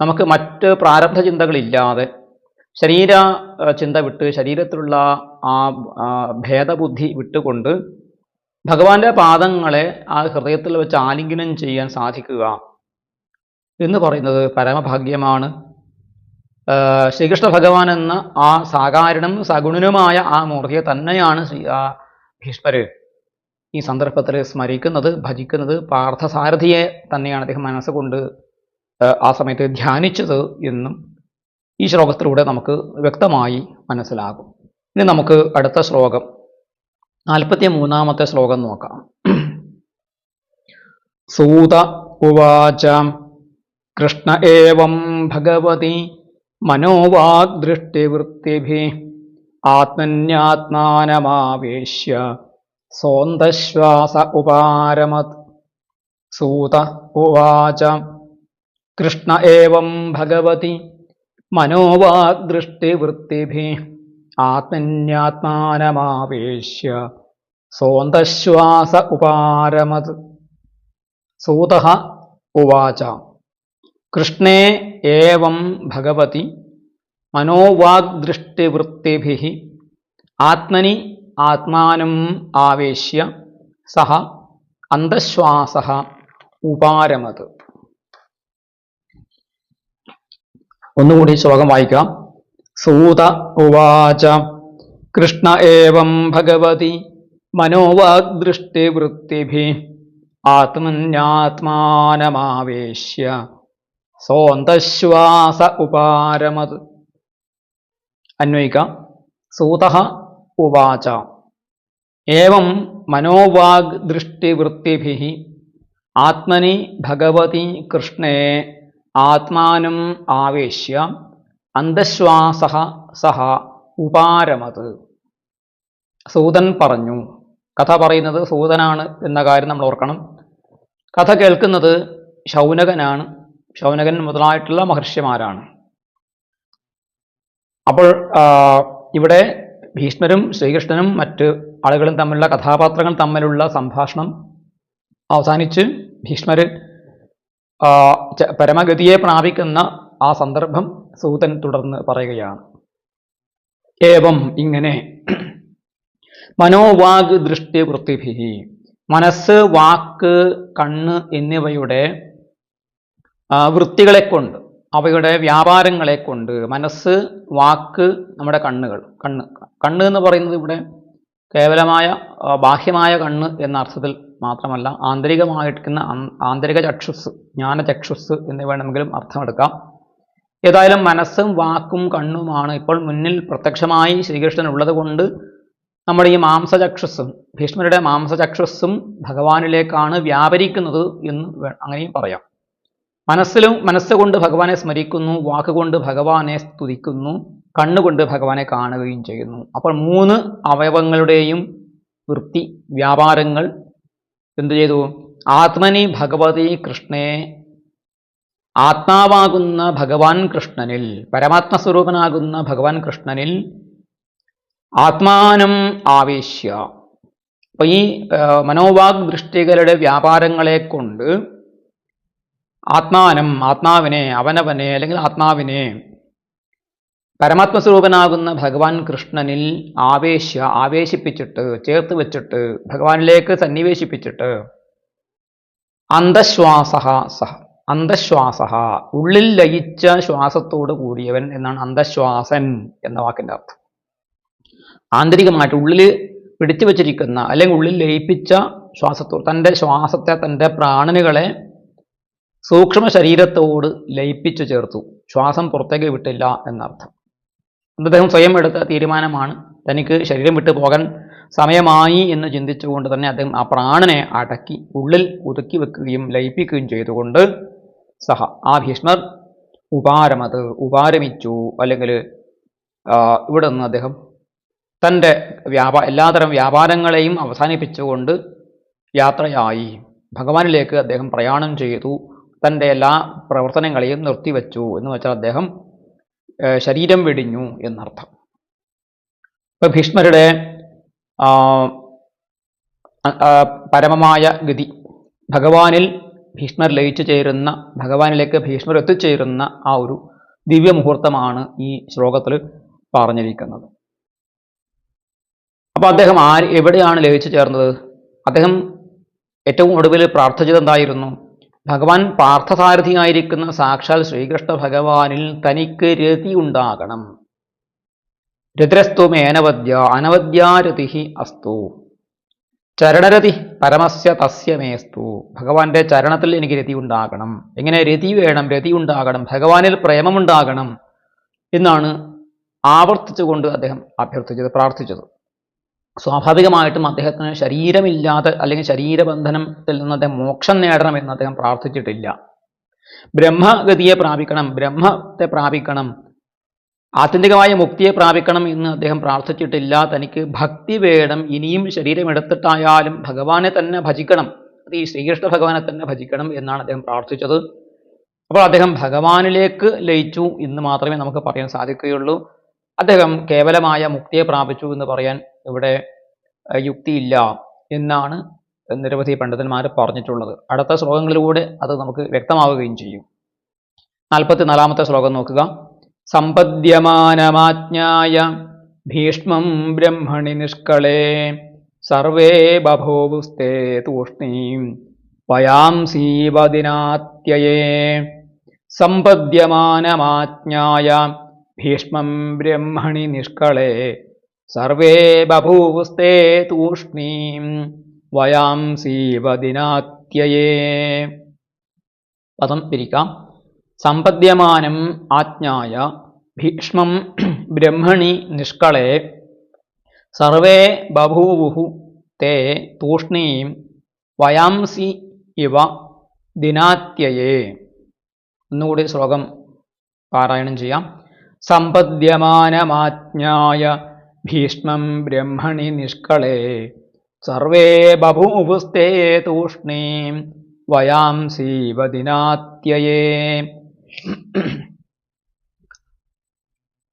നമുക്ക് മറ്റ് പ്രാരബ്ധ ചിന്തകളില്ലാതെ ശരീര ചിന്ത വിട്ട്, ശരീരത്തിലുള്ള ആ ഭേദബുദ്ധി വിട്ടുകൊണ്ട് ഭഗവാന്റെ പാദങ്ങളെ ആ ഹൃദയത്തിൽ വെച്ച് ആലിംഗനം ചെയ്യാൻ സാധിക്കുക എന്ന് പറയുന്നത് പരമഭാഗ്യമാണ്. ശ്രീകൃഷ്ണ ഭഗവാൻ എന്ന ആ സാകാരണനും സഗുണനുമായ ആ മൂർത്തിയെ തന്നെയാണ് ഭീഷ്മർ ഈ സന്ദർഭത്തിൽ സ്മരിക്കുന്നത്, ഭജിക്കുന്നത്. പാർത്ഥസാരഥിയെ തന്നെയാണ് അദ്ദേഹം മനസ്സുകൊണ്ട് ആ സമയത്ത് ധ്യാനിച്ചത് എന്നും ഈ ശ്ലോകത്തിലൂടെ നമുക്ക് വ്യക്തമായി മനസ്സിലാകും. ഇനി നമുക്ക് അടുത്ത ശ്ലോകം 43-ാമത്തെ ശ്ലോകം നോക്കാം. സൂത ഉവാച കൃഷ്ണ ഏവം ഭഗവതി മനോവാഗ്ദൃഷ്ടിവൃത്തിഭിः ആത്മന്യാത്മാനമാവേശ്യ സോന്തശ്വാസ ഉപാരമത്. സൂത ഉവാച കൃഷ്ണ ഏവം ഭഗവതി മനോവാഗ്ദൃഷ്ടിവൃത്തിഭിः ആത്മന്യാത്മാനമാവേശ്യ സോന്തശ്വാസ ഉപാരമത്. സൂതഃ ഉവാച കൃഷ്ണേ ഏവം ഭഗവതി മനോവാഗ്ദൃഷ്ടിവൃത്തിഭിः ആത്മനി ആത്മാനം ആവേശ്യ സഹ അന്തശ്വാസഃ ഉപാരമത്. ഒന്നുകൂടി ശ്ലോകം വായിക്കാം. സൂത ഉവാച കൃഷ്ണ ഏവം ഭഗവതി മനോവാഗ്ദൃഷ്ടിവൃത്തിഭിः ആത്മന്യാത്മാനമാവേശ്യ സോന്തശ്വാസ ഉപാരമത്. അന്വയിക്കാം. സൂതഃ ഉവാച ഏവം മനോവാഗ്ദൃഷ്ടിവൃത്തിഭിः ആത്മനി ഭഗവതി കൃഷ്ണേ ആത്മാനം ആവേശ്യ അന്തശ്വാസഃ സഹ ഉപാരമത്. സൂതൻ പറഞ്ഞു. കഥ പറയുന്നത് സൂതനാണ് എന്ന കാര്യം നമ്മൾ ഓർക്കണം. കഥ കേൾക്കുന്നത് ശൗനകനാണ്. ശൗനകൻ മുതലായിട്ടുള്ള മഹർഷിമാരാണ്. അപ്പോൾ ഇവിടെ ഭീഷ്മരും ശ്രീകൃഷ്ണനും മറ്റ് ആളുകളും തമ്മിലുള്ള കഥാപാത്രങ്ങൾ തമ്മിലുള്ള സംഭാഷണം അവസാനിച്ച് ഭീഷ്മര് പരമഗതിയെ പ്രാപിക്കുന്ന ആ സന്ദർഭം സൂതൻ തുടർന്ന് പറയുകയാണ്. ഏവം ഇങ്ങനെ മനോവാഗ് ദൃഷ്ടി വൃത്തിഭിः മനസ്സ്, വാക്ക്, കണ്ണ് എന്നിവയുടെ വൃത്തികളെ കൊണ്ട്, അവയുടെ വ്യാപാരങ്ങളെ കൊണ്ട്, മനസ്സ്, വാക്ക്, നമ്മുടെ കണ്ണുകൾ, കണ്ണ് എന്ന് പറയുന്നത് ഇവിടെ കേവലമായ ബാഹ്യമായ കണ്ണ് എന്ന അർത്ഥത്തിൽ മാത്രമല്ല, ആന്തരികമായിരിക്കുന്ന ആന്തരിക ചക്ഷുസ്, ജ്ഞാനചക്ഷുസ് എന്ന് വേണമെങ്കിലും അർത്ഥമെടുക്കാം. ഏതായാലും മനസ്സും വാക്കും കണ്ണുമാണ് ഇപ്പോൾ മുന്നിൽ പ്രത്യക്ഷമായി ശ്രീകൃഷ്ണൻ ഉള്ളത് കൊണ്ട് നമ്മുടെ ഈ മാംസചക്ഷുസ്സും, ഭീഷ്മരുടെ മാംസചക്ഷുസ്സും ഭഗവാനിലേക്കാണ് വ്യാപരിക്കുന്നത് എന്ന് അങ്ങനെയും പറയാം. മനസ്സുകൊണ്ട് ഭഗവാനെ സ്മരിക്കുന്നു, വാക്കുകൊണ്ട് ഭഗവാനെ സ്തുതിക്കുന്നു, കണ്ണുകൊണ്ട് ഭഗവാനെ കാണുകയും ചെയ്യുന്നു. അപ്പോൾ 3 അവയവങ്ങളുടെയും വൃത്തി, വ്യാപാരങ്ങൾ എന്തു ചെയ്തു? ആത്മനി ഭഗവതി കൃഷ്ണേ, ആത്മാവാകുന്ന ഭഗവാൻ കൃഷ്ണനിൽ, പരമാത്മസ്വരൂപനാകുന്ന ഭഗവാൻ കൃഷ്ണനിൽ ആത്മാനം ആവേശ്യ. അപ്പൊ ഈ മനോവാഗ് ദൃഷ്ടികളുടെ വ്യാപാരങ്ങളെ കൊണ്ട് ആത്മാവിനെ, അവനവനെ അല്ലെങ്കിൽ ആത്മാവിനെ പരമാത്മസ്വരൂപനാകുന്ന ഭഗവാൻ കൃഷ്ണനിൽ ആവേശിപ്പിച്ചിട്ട്, ചേർത്ത് വെച്ചിട്ട്, ഭഗവാനിലേക്ക് സന്നിവേശിപ്പിച്ചിട്ട് അന്തശ്വാസ ഉള്ളിൽ ലയിച്ച ശ്വാസത്തോട് കൂടിയവൻ എന്നാണ് അന്തശ്വാസൻ എന്ന വാക്കിന്റെ അർത്ഥം. ആന്തരികമായിട്ട് ഉള്ളിൽ പിടിച്ചു വച്ചിരിക്കുന്ന അല്ലെങ്കിൽ ഉള്ളിൽ ലയിപ്പിച്ച ശ്വാസത്തോട്, തൻ്റെ ശ്വാസത്തെ, തൻ്റെ പ്രാണനുകളെ സൂക്ഷ്മ ശരീരത്തോട് ലയിപ്പിച്ചു ചേർത്തു. ശ്വാസം പുറത്തേക്ക് വിട്ടില്ല എന്നർത്ഥം. അദ്ദേഹം സ്വയം എടുത്ത തീരുമാനമാണ്. തനിക്ക് ശരീരം വിട്ടു പോകാൻ സമയമായി എന്ന് ചിന്തിച്ചുകൊണ്ട് തന്നെ അദ്ദേഹം ആ പ്രാണനെ അടക്കി ഉള്ളിൽ ഒതുക്കി വെക്കുകയും ലയിപ്പിക്കുകയും ചെയ്തുകൊണ്ട് ആ ഭീഷ്മർ ഉപാരമിച്ചു. അല്ലെങ്കിൽ ഇവിടെ നിന്ന് അദ്ദേഹം തൻ്റെ എല്ലാതരം വ്യാപാരങ്ങളെയും അവസാനിപ്പിച്ചുകൊണ്ട് യാത്രയായി. ഭഗവാനിലേക്ക് അദ്ദേഹം പ്രയാണം ചെയ്തു. തൻ്റെ എല്ലാ പ്രവർത്തനങ്ങളെയും നിർത്തിവെച്ചു എന്ന് വെച്ചാൽ അദ്ദേഹം ശരീരം വെടിഞ്ഞു എന്നർത്ഥം. ഇപ്പൊ ഭീഷ്മരുടെ പരമമായ ഗതി, ഭഗവാനിൽ ഭീഷ്മർ ലയിച്ചു ചേരുന്ന, ഭഗവാനിലേക്ക് ഭീഷ്മർ എത്തിച്ചേരുന്ന ആ ഒരു ദിവ്യമുഹൂർത്തമാണ് ഈ ശ്ലോകത്തിൽ പറഞ്ഞിരിക്കുന്നത്. അപ്പൊ അദ്ദേഹം എവിടെയാണ് ലയിച്ചു ചേർന്നത്? അദ്ദേഹം ഏറ്റവും ഒടുവിൽ പ്രാർത്ഥിച്ചത് എന്തായിരുന്നു? ഭഗവാൻ പാർത്ഥസാരഥിയായിരിക്കുന്ന സാക്ഷാൽ ശ്രീകൃഷ്ണ ഭഗവാനിൽ തനിക്ക് രതി ഉണ്ടാകണം. രതിരസ്തു മേനവദ്യ അനവദ്യാരതി അസ്തു ചരണരതി പരമസ്യ തസ്യമേസ്തു. ഭഗവാന്റെ ചരണത്തിൽ എനിക്ക് രതി ഉണ്ടാകണം. എങ്ങനെ രതി വേണം? രതി ഉണ്ടാകണം, ഭഗവാനിൽ പ്രേമമുണ്ടാകണം എന്നാണ് ആവർത്തിച്ചുകൊണ്ട് അദ്ദേഹം അഭ്യർത്ഥിച്ചത്, പ്രാർത്ഥിച്ചത്. സ്വാഭാവികമായിട്ടും അദ്ദേഹത്തിന് ശരീരമില്ലാതെ അല്ലെങ്കിൽ ശരീരബന്ധനത്തിൽ നിന്ന് അദ്ദേഹം മോക്ഷം നേടണമെന്ന് അദ്ദേഹം പ്രാർത്ഥിച്ചിട്ടില്ല. ബ്രഹ്മഗതിയെ പ്രാപിക്കണം, ബ്രഹ്മത്തെ പ്രാപിക്കണം, ആത്യന്തികമായ മുക്തിയെ പ്രാപിക്കണം എന്ന് അദ്ദേഹം പ്രാർത്ഥിച്ചിട്ടില്ല. തനിക്ക് ഭക്തി വേണം, ഇനിയും ശരീരമെടുത്തിട്ടായാലും ഭഗവാനെ തന്നെ ഭജിക്കണം, അത് ഈ ശ്രീകൃഷ്ണ ഭഗവാനെ തന്നെ ഭജിക്കണം എന്നാണ് അദ്ദേഹം പ്രാർത്ഥിച്ചത്. അപ്പോൾ അദ്ദേഹം ഭഗവാനിലേക്ക് ലയിച്ചു എന്ന് മാത്രമേ നമുക്ക് പറയാൻ സാധിക്കുകയുള്ളൂ. അദ്ദേഹം കേവലമായ മുക്തിയെ പ്രാപിച്ചു എന്ന് പറയാൻ ഇവിടെ യുക്തിയില്ല എന്നാണ് നിരവധി പണ്ഡിതന്മാർ പറഞ്ഞിട്ടുള്ളത്. അടുത്ത ശ്ലോകങ്ങളിലൂടെ അത് നമുക്ക് വ്യക്തമാവുകയും ചെയ്യും. 44-ാമത്തെ ശ്ലോകം നോക്കുക. സമ്പദ്യമാനമാജ്ഞായ ഭീഷ്മം ബ്രഹ്മണി നിഷ്കളേ സർവേ ബഭൂവുസ്തേ തൂഷ്ണീം വയാംസീവദിനാത്യയേ. സമ്പദ്യമാനമാജ്ഞായ ഭീഷ്മം ബ്രഹ്മണി നിഷ്കളേ സർവേ ബഭൂവുസ്തേ തൂഷ്ണീം വയാംസീവദിനാത്യയേ. പദം പിരിക്കാം. സമ്പദ്യമാനം ആജ്ഞായ ഭീഷ്മം ബ്രഹ്മണി നിഷ്കളേ സർവേ ബഭൂവുഹു തേ തൂഷ്ണീം വയാംസി ഇവ ദിനാത്യയേ. ഒന്നുകൂടി ശ്ലോകം പാരായണം ചെയ്യാം. സമ്പദ്യമാനമാജ്ഞായ ഭീഷ്മം ബ്രഹ്മണി നിഷ്കളേ സർവേ ബഭൂവുസ്തേ തൂഷ്ണീം വയാംസീവ ദിനാത്യയേ.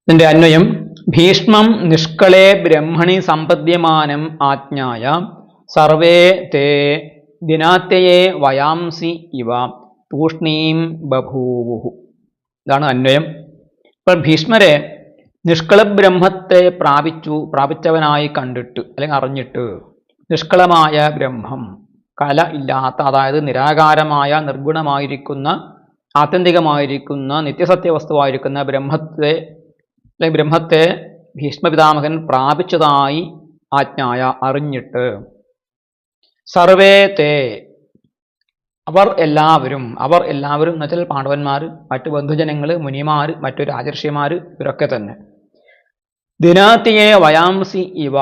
ഇതിന്റെ അന്വയം: ഭീഷ്മം നിഷ്കളേ ബ്രഹ്മണി സമ്പദ്യമാനം ആജ്ഞായ സർവേ തേ ദിനാത്യയേ വയാംസി ഇവ തൂഷ്ണീം ബഭൂവുഹു. ഇതാണ് അന്വയം. ഇപ്പോൾ ഭീഷ്മരെ നിഷ്കളബ്രഹ്മത്തെ പ്രാപിച്ചവനായി കണ്ടിട്ട് അല്ലെങ്കിൽ അറിഞ്ഞിട്ട് നിഷ്കളമായ ബ്രഹ്മം, കല ഇല്ലാത്ത, അതായത് നിരാകാരമായ നിർഗുണമായിരിക്കുന്ന ആത്യന്തികമായിരിക്കുന്ന നിത്യസത്യവസ്തുവായിരിക്കുന്ന ബ്രഹ്മത്തെ ഭീഷ്മപിതാമഹൻ പ്രാപിച്ചതായി ആജ്ഞായ അറിഞ്ഞിട്ട് സർവേ തേ അവർ എല്ലാവരും എന്ന് വെച്ചാൽ പാണ്ഡവന്മാർ, മറ്റു ബന്ധുജനങ്ങൾ, മുനിമാർ, മറ്റു രാജർഷിമാർ, ഇവരൊക്കെ തന്നെ ദിനാത്യയെ വയാംസി ഇവ.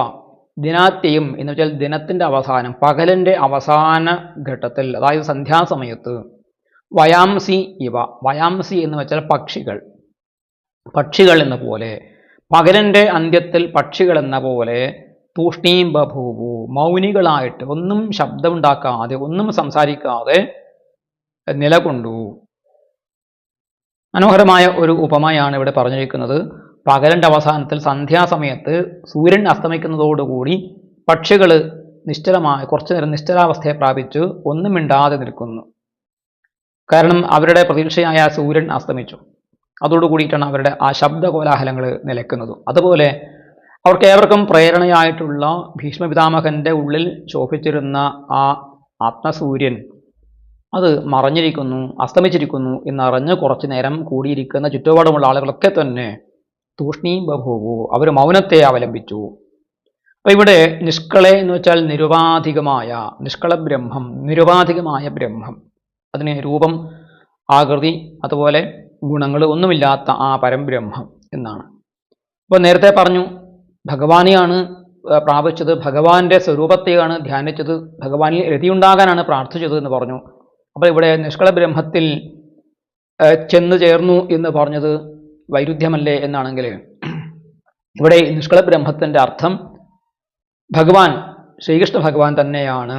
ദിനാത്യയും എന്ന് വെച്ചാൽ ദിനത്തിൻ്റെ അവസാനം, പകലിൻ്റെ അവസാന ഘട്ടത്തിൽ, അതായത് സന്ധ്യാസമയത്ത്, വയാംസി ഇവ. വയാംസി എന്ന് വെച്ചാൽ പക്ഷികൾ എന്ന പോലെ, പകലിൻ്റെ അന്ത്യത്തിൽ പക്ഷികൾ എന്ന പോലെ തൂഷ്ണീം ബഭൂവു, മൗനികളായിട്ട് ഒന്നും ശബ്ദമുണ്ടാക്കാതെ ഒന്നും സംസാരിക്കാതെ നിലകൊണ്ടു. മനോഹരമായ ഒരു ഉപമയാണ് ഇവിടെ പറഞ്ഞിരിക്കുന്നത്. പകലിൻ്റെ അവസാനത്തിൽ സന്ധ്യാസമയത്ത് സൂര്യൻ അസ്തമിക്കുന്നതോടുകൂടി പക്ഷികൾ നിശ്ചലമായ കുറച്ചു നേരം നിശ്ചലാവസ്ഥയെ പ്രാപിച്ച് ഒന്നും മിണ്ടാതെ നിൽക്കുന്നു. കാരണം അവരുടെ പ്രതീക്ഷയായ സൂര്യൻ അസ്തമിച്ചു. അതോടുകൂടിയിട്ടാണ് അവരുടെ ആ ശബ്ദകോലാഹലങ്ങൾ നിലയ്ക്കുന്നത്. അതുപോലെ അവർക്ക് ഏവർക്കും പ്രേരണയായിട്ടുള്ള ഭീഷ്മപിതാമഹന്റെ ഉള്ളിൽ ശോഭിച്ചിരുന്ന ആ ആത്മസൂര്യൻ അത് മറഞ്ഞിരിക്കുന്നു, അസ്തമിച്ചിരിക്കുന്നു എന്നറിഞ്ഞ് കുറച്ചു നേരം കൂടിയിരിക്കുന്ന ചുറ്റുപാടുമുള്ള ആളുകളൊക്കെ തന്നെ തൂഷ്ണീം ബഭൂവു, അവർ മൗനത്തെ അവലംബിച്ചു. അപ്പോൾ ഇവിടെ നിഷ്കളെ എന്ന് വെച്ചാൽ നിരുപാധികമായ, നിഷ്കളബ്രഹ്മം, നിരുപാധികമായ ബ്രഹ്മം, അതിന് രൂപം, ആകൃതി, അതുപോലെ ഗുണങ്ങൾ ഒന്നുമില്ലാത്ത ആ പരംബ്രഹ്മം എന്നാണ്. അപ്പോൾ നേരത്തെ പറഞ്ഞു ഭഗവാനെയാണ് പ്രാപിച്ചത്, ഭഗവാന്റെ സ്വരൂപത്തെയാണ് ധ്യാനിച്ചത്, ഭഗവാനിൽ രതിയുണ്ടാകാനാണ് പ്രാർത്ഥിച്ചത് എന്ന് പറഞ്ഞു. അപ്പോൾ ഇവിടെ നിഷ്കളബ്രഹ്മത്തിൽ ചെന്നു ചേർന്നു എന്ന് പറഞ്ഞത് വൈരുദ്ധ്യമല്ലേ എന്നാണെങ്കിൽ, ഇവിടെ നിഷ്കളബ്രഹ്മത്തിൻ്റെ അർത്ഥം ഭഗവാൻ, ശ്രീകൃഷ്ണ ഭഗവാൻ തന്നെയാണ്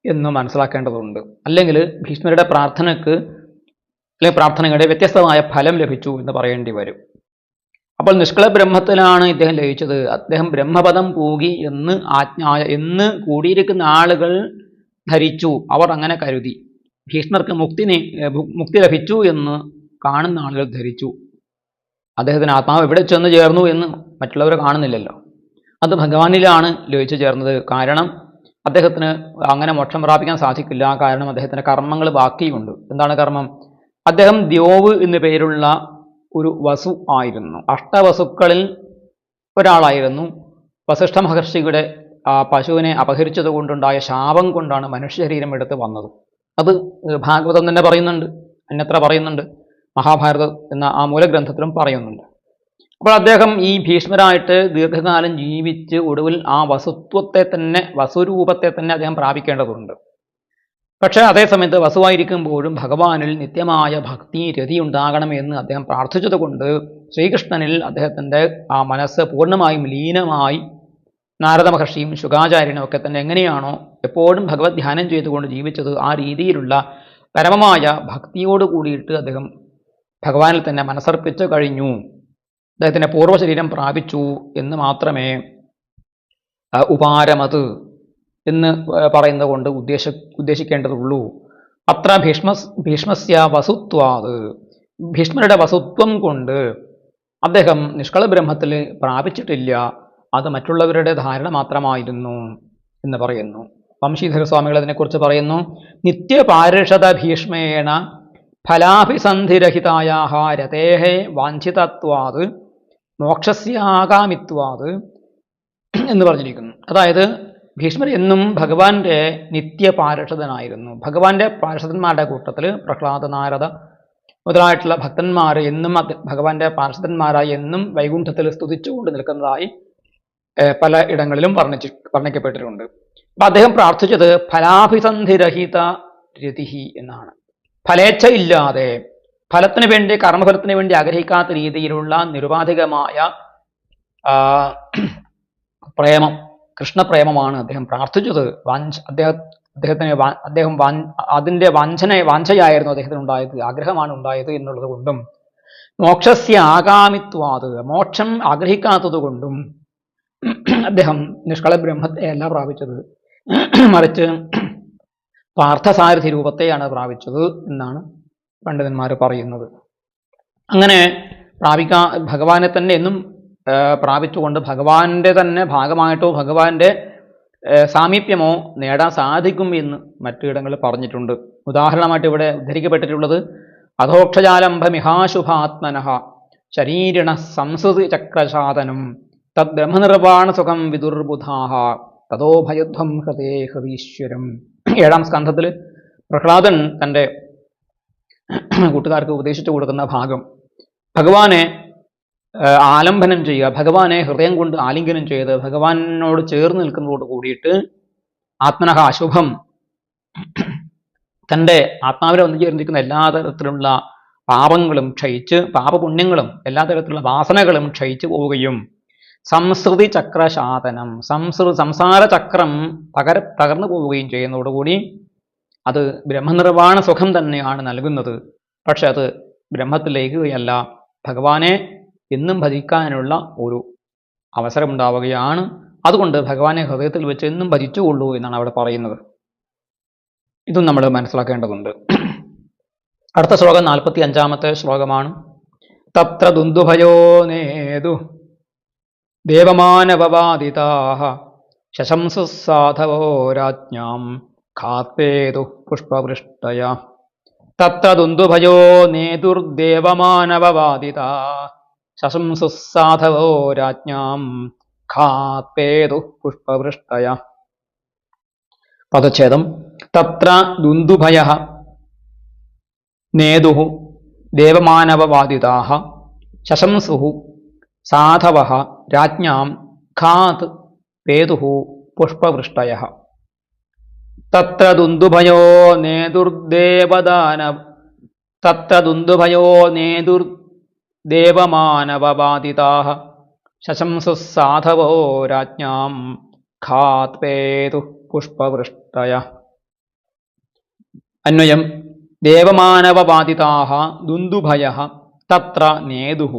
എന്ന് മനസ്സിലാക്കേണ്ടതുണ്ട്. അല്ലെങ്കിൽ ഭീഷ്മരുടെ പ്രാർത്ഥനയ്ക്ക് അല്ലെങ്കിൽ പ്രാർത്ഥനയുടെ വ്യത്യസ്തമായ ഫലം ലഭിച്ചു എന്ന് പറയേണ്ടി വരും. അപ്പോൾ നിഷ്കളബ്രഹ്മത്തിലാണ് ഇദ്ദേഹം ലയിച്ചത്, അദ്ദേഹം ബ്രഹ്മപദം പൂകി എന്ന് കൂടിയിരിക്കുന്ന ആളുകൾ ധരിച്ചു, അവർ അങ്ങനെ കരുതി. ഭീഷ്മർക്ക് മുക്തി ലഭിച്ചു എന്ന് കാണുന്ന ആളുകൾ ധരിച്ചു. അദ്ദേഹത്തിന് ആത്മാവ് എവിടെ ചെന്ന് ചേർന്നു എന്ന് മറ്റുള്ളവർ കാണുന്നില്ലല്ലോ. അത് ഭഗവാനിലാണ് ലയിച്ചു ചേർന്നത്. കാരണം അദ്ദേഹത്തിന് അങ്ങനെ മോക്ഷം പ്രാപിക്കാൻ സാധിക്കില്ല. കാരണം അദ്ദേഹത്തിൻ്റെ കർമ്മങ്ങൾ ബാക്കിയുണ്ട്. എന്താണ് കർമ്മം? അദ്ദേഹം ദ്യോവ് എന്നു പേരുള്ള ഒരു വസു ആയിരുന്നു. അഷ്ടവസുക്കളിൽ ഒരാളായിരുന്നു. വസിഷ്ഠ മഹർഷിയുടെ പശുവിനെ അപഹരിച്ചത് കൊണ്ടുണ്ടായ ശാപം കൊണ്ടാണ് മനുഷ്യശരീരം എടുത്ത് വന്നത്. അത് ഭാഗവതം തന്നെ പറയുന്നുണ്ട്, അന്യത്ര പറയുന്നുണ്ട്, മഹാഭാരതം എന്ന ആ മൂലഗ്രന്ഥത്തിലും പറയുന്നുണ്ട്. അപ്പോൾ അദ്ദേഹം ഈ ഭീഷ്മരായിട്ട് ദീർഘകാലം ജീവിച്ച് ഒടുവിൽ ആ വസുരൂപത്തെ തന്നെ അദ്ദേഹം പ്രാപിക്കേണ്ടതുണ്ട്. പക്ഷേ അതേസമയത്ത് വസുവായിരിക്കുമ്പോഴും ഭഗവാനിൽ നിത്യമായ ഭക്തി രതി ഉണ്ടാകണമെന്ന് അദ്ദേഹം പ്രാർത്ഥിച്ചതുകൊണ്ട് ശ്രീകൃഷ്ണനിൽ അദ്ദേഹത്തിൻ്റെ ആ മനസ്സ് പൂർണ്ണമായും ലീനമായി നാരദ മഹർഷിയും ശുകാചാര്യനും ഒക്കെ തന്നെ എങ്ങനെയാണോ എപ്പോഴും ഭഗവത് ധ്യാനം ചെയ്തുകൊണ്ട് ജീവിച്ചത്, ആ രീതിയിലുള്ള പരമമായ ഭക്തിയോട് കൂടിയിട്ട് അദ്ദേഹം ഭഗവാനിൽ തന്നെ മനസ്സർപ്പിച്ചു കഴിഞ്ഞു, അദ്ദേഹത്തിൻ്റെ പൂർവ്വശരീരം പ്രാപിച്ചു എന്ന് മാത്രമേ ഉപാരമത് എന്ന് പറയുന്നത് കൊണ്ട് ഉദ്ദേശിക്കേണ്ടതുള്ളൂ. അത്ര ഭീഷ്മസ്യ വസുത്വാത്, ഭീഷ്മരുടെ വസുത്വം കൊണ്ട് അദ്ദേഹം നിഷ്കള ബ്രഹ്മത്തിൽ പ്രാപിച്ചിട്ടില്ല, അത് മറ്റുള്ളവരുടെ ധാരണ മാത്രമായിരുന്നു എന്ന് പറയുന്നു. വംശീധര സ്വാമികൾ അതിനെക്കുറിച്ച് പറയുന്നു. നിത്യപാരിഷദ ഭീഷ്മേണ ഫലാഭിസന്ധിരഹിതായാഹ രതേഹേ വാഞ്ചിതത്വാത് മോക്ഷസ്യാകാമിത്വാത് എന്ന് പറഞ്ഞിരിക്കുന്നു. അതായത് ഭീഷ്മർ എന്നും ഭഗവാന്റെ നിത്യപാരിഷദനായിരുന്നു. ഭഗവാന്റെ പാർഷദന്മാരുടെ കൂട്ടത്തിൽ പ്രഹ്ലാദ, നാരദ മുതലായിട്ടുള്ള ഭക്തന്മാർ എന്നും ഭഗവാന്റെ പാർഷദന്മാരായി എന്നും വൈകുണ്ഠത്തിൽ സ്തുതിച്ചുകൊണ്ട് നിൽക്കുന്നതായി പല ഇടങ്ങളിലും വർണ്ണിക്കപ്പെട്ടിട്ടുണ്ട്. അപ്പം അദ്ദേഹം പ്രാർത്ഥിച്ചത് ഫലാഭിസന്ധിരഹിത രതിഹി എന്നാണ്. ഫലേച്ഛ ഇല്ലാതെ, ഫലത്തിന് വേണ്ടി, കർമ്മഫലത്തിന് വേണ്ടി ആഗ്രഹിക്കാത്ത രീതിയിലുള്ള നിരുപാധികമായ പ്രേമം, കൃഷ്ണപ്രേമമാണ് അദ്ദേഹം പ്രാർത്ഥിച്ചത്. അദ്ദേഹം അതിൻ്റെ വാഞ്ചയായിരുന്നു അദ്ദേഹത്തിന് ഉണ്ടായത്, ആഗ്രഹമാണ് ഉണ്ടായത് എന്നുള്ളത് കൊണ്ടും മോക്ഷസ്യ ആകാമിത്വാത്, മോക്ഷം ആഗ്രഹിക്കാത്തത് കൊണ്ടും അദ്ദേഹം നിഷ്കള ബ്രഹ്മത്തെ അല്ല പ്രാപിച്ചത്, മറിച്ച് പാർത്ഥസാരഥി രൂപത്തെയാണ് പ്രാപിച്ചത് എന്നാണ് പണ്ഡിതന്മാർ പറയുന്നത്. അങ്ങനെ ഭഗവാനെ തന്നെ എന്നും പ്രാപിച്ചുകൊണ്ട് ഭഗവാന്റെ തന്നെ ഭാഗമായിട്ടോ ഭഗവാന്റെ സാമീപ്യമോ നേടാൻ സാധിക്കും എന്ന് മറ്റിടങ്ങളിൽ പറഞ്ഞിട്ടുണ്ട്. ഉദാഹരണമായിട്ട് ഇവിടെ ഉദ്ധരിക്കപ്പെട്ടിട്ടുള്ളത് അധോക്ഷജാലംഭമിഹാശുഭാത്മനഃ ശരീരിണ സംസൃതി ചക്രശാതനം തദ് ബ്രഹ്മനിർവാണ സുഖം വിദുർബുധാഹ തതോ ഭയധ്വം ഹൃദേ ഹൃദീശ്വരം. 7-ാം സ്കന്ധത്തിൽ പ്രഹ്ലാദൻ തൻ്റെ കൂട്ടുകാർക്ക് ഉപദേശിച്ചു കൊടുക്കുന്ന ഭാഗം, ഭഗവാനെ ആലംബനം ചെയ്യുക, ഭഗവാനെ ഹൃദയം കൊണ്ട് ആലിംഗനം ചെയ്ത് ഭഗവാനോട് ചേർന്ന് നിൽക്കുന്നതോട് കൂടിയിട്ട് ആത്മനഃ അശുഭം, തൻ്റെ ആത്മാവിൽ വന്നു ചേർന്നിരിക്കുന്ന എല്ലാ തരത്തിലുള്ള പാപങ്ങളും ക്ഷയിച്ച്, പാപപുണ്യങ്ങളും എല്ലാ തരത്തിലുള്ള വാസനകളും ക്ഷയിച്ചു പോവുകയും സംസൃതി ചക്രശാതനം, സംസാര ചക്രം തകർന്നു പോവുകയും ചെയ്യുന്നതോടുകൂടി അത് ബ്രഹ്മനിർവാണ സുഖം തന്നെയാണ് നൽകുന്നത്. പക്ഷെ അത് ബ്രഹ്മത്തിലേക്കുകയല്ല, ഭഗവാനെ എന്നും ഭജിക്കാനുള്ള ഒരു അവസരമുണ്ടാവുകയാണ്. അതുകൊണ്ട് ഭഗവാനെ ഹൃദയത്തിൽ വെച്ച് എന്നും ഭജിച്ചുകൊള്ളൂ എന്നാണ് അവിടെ പറയുന്നത്. ഇതും നമ്മൾ മനസ്സിലാക്കേണ്ടതുണ്ട്. അടുത്ത ശ്ലോകം 45-ാമത്തെ ശ്ലോകമാണ്. തത്ര ദുന്ദുഭയോ നേതു ദേവമാനവവാദിതാഃ ശശംസു സാധവോ രാജ്ഞാം ഖാത്വേതു പുഷ്പവൃഷ്ടയ. തത്ര ദുന്ദുഭയോ നേതുർദേവമാനവവാദിതാഃ ശശംസു സാധവോ രാജ്ഞാം ഖാത്വേതു പുഷ്പവൃഷ്ടയ. പദച്ഛേദം. തത്ര ദുന്ദുഭയഃ നേതുഃ ദേവമാനവവാദിതാഃ ശശംസുഃ സാധവഃ രാജ്ഞാം ഖാത് പേതുഃ പുഷ്പവൃഷ്ടയഃ. തത്ര ദുന്ദുഭയോ നേതുർദേവമാനവവാദിതാഃ ശശംസുഃ സാധവോ രാജ്ഞാം ഖാത് പേതുഃ പുഷ്പവൃഷ്ടയഃ. അന്വയം. ദേവമാനവവാദിതാഃ ദുന്ദുഭയഃ തത്ര നേതുഃ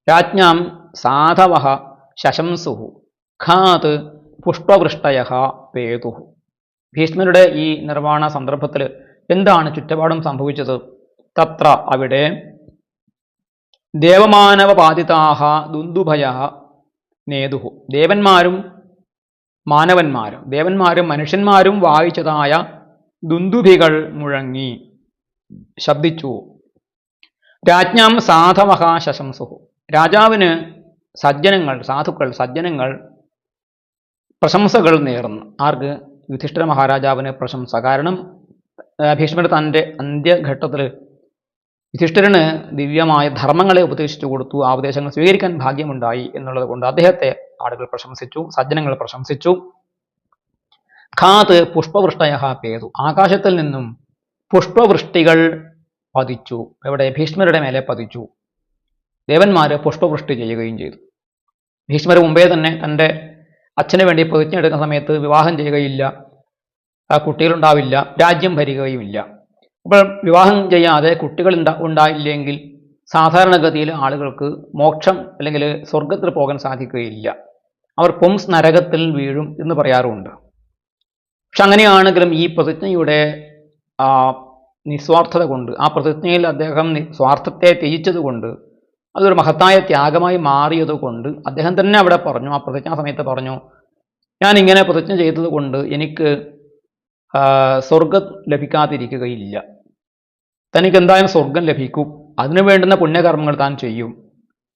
രാജ്ഞാം സാധവഃ ശശംസുഃ ഖാത് പുഷ്പവൃഷ്ടയഃ പേതുഃ. ഭീഷ്മരുടെ ഈ നിർവ്വാണ സന്ദർഭത്തിൽ എന്താണ് ചുറ്റുപാടും സംഭവിച്ചത്? തത്ര അവിടെ ദേവമാനവവാദിതാഃ ദുന്ദുഭയഃ നേതുഃ ദേവന്മാരും മാനവന്മാരും, ദേവന്മാരും മനുഷ്യന്മാരും വായിച്ചതായ ദുന്ദുഭികൾ മുഴങ്ങി, ശബ്ദിച്ചു. രാജ്ഞാം സാധവഃ ശശംസുഃ രാജാവിന് സജ്ജനങ്ങൾ പ്രശംസകൾ നേർന്നു. ആർക്ക്? യുധിഷ്ഠിര മഹാരാജാവിന് പ്രശംസ. കാരണം ഭീഷ്മർ തൻ്റെ അന്ത്യഘട്ടത്തിൽ യുധിഷ്ഠിരന് ദിവ്യമായ ധർമ്മങ്ങളെ ഉപദേശിച്ചു കൊടുത്തു. ആ ഉപദേശങ്ങൾ സ്വീകരിക്കാൻ ഭാഗ്യമുണ്ടായി എന്നുള്ളത് കൊണ്ട് അദ്ദേഹത്തെ ആളുകൾ പ്രശംസിച്ചു, സജ്ജനങ്ങൾ പ്രശംസിച്ചു. ഖാത് പുഷ്പവൃഷ്ടയ പേതു, ആകാശത്തിൽ നിന്നും പുഷ്പവൃഷ്ടികൾ പതിച്ചു. എവിടെ? ഭീഷ്മരുടെ മേലെ പതിച്ചു. ദേവന്മാര് പുഷ്പവൃഷ്ടി ചെയ്യുകയും ചെയ്തു. ഭീഷ്മർ മുമ്പേ തന്നെ തൻ്റെ അച്ഛന് വേണ്ടി പ്രതിജ്ഞ എടുക്കുന്ന സമയത്ത് വിവാഹം ചെയ്യുകയില്ല, കുട്ടികളുണ്ടാവില്ല, രാജ്യം ഭരിക്കുകയുമില്ല. അപ്പോൾ വിവാഹം ചെയ്യാതെ കുട്ടികൾ ഉണ്ടായില്ലെങ്കിൽ സാധാരണഗതിയിൽ ആളുകൾക്ക് മോക്ഷം അല്ലെങ്കിൽ സ്വർഗത്തിൽ പോകാൻ സാധിക്കുകയില്ല. അവർ പുംസ് നരകത്തിൽ വീഴും എന്ന് പറയാറുമുണ്ട്. പക്ഷെ അങ്ങനെയാണെങ്കിലും ഈ പ്രതിജ്ഞയുടെ നിസ്വാർത്ഥത കൊണ്ട്, ആ പ്രതിജ്ഞയിൽ അദ്ദേഹം സ്വാർത്ഥത്തെ ത്യജിച്ചത് കൊണ്ട്, അതൊരു മഹത്തായ ത്യാഗമായി മാറിയത് കൊണ്ട് അദ്ദേഹം തന്നെ അവിടെ പറഞ്ഞു, ആ പ്രതിജ്ഞാ സമയത്ത് പറഞ്ഞു, ഞാൻ ഇങ്ങനെ പ്രതിജ്ഞ ചെയ്തത് കൊണ്ട് എനിക്ക് സ്വർഗം ലഭിക്കാതിരിക്കുകയില്ല. തനിക്ക് എന്തായാലും സ്വർഗം ലഭിക്കും, അതിനു വേണ്ടുന്ന പുണ്യകർമ്മങ്ങൾ താൻ ചെയ്യും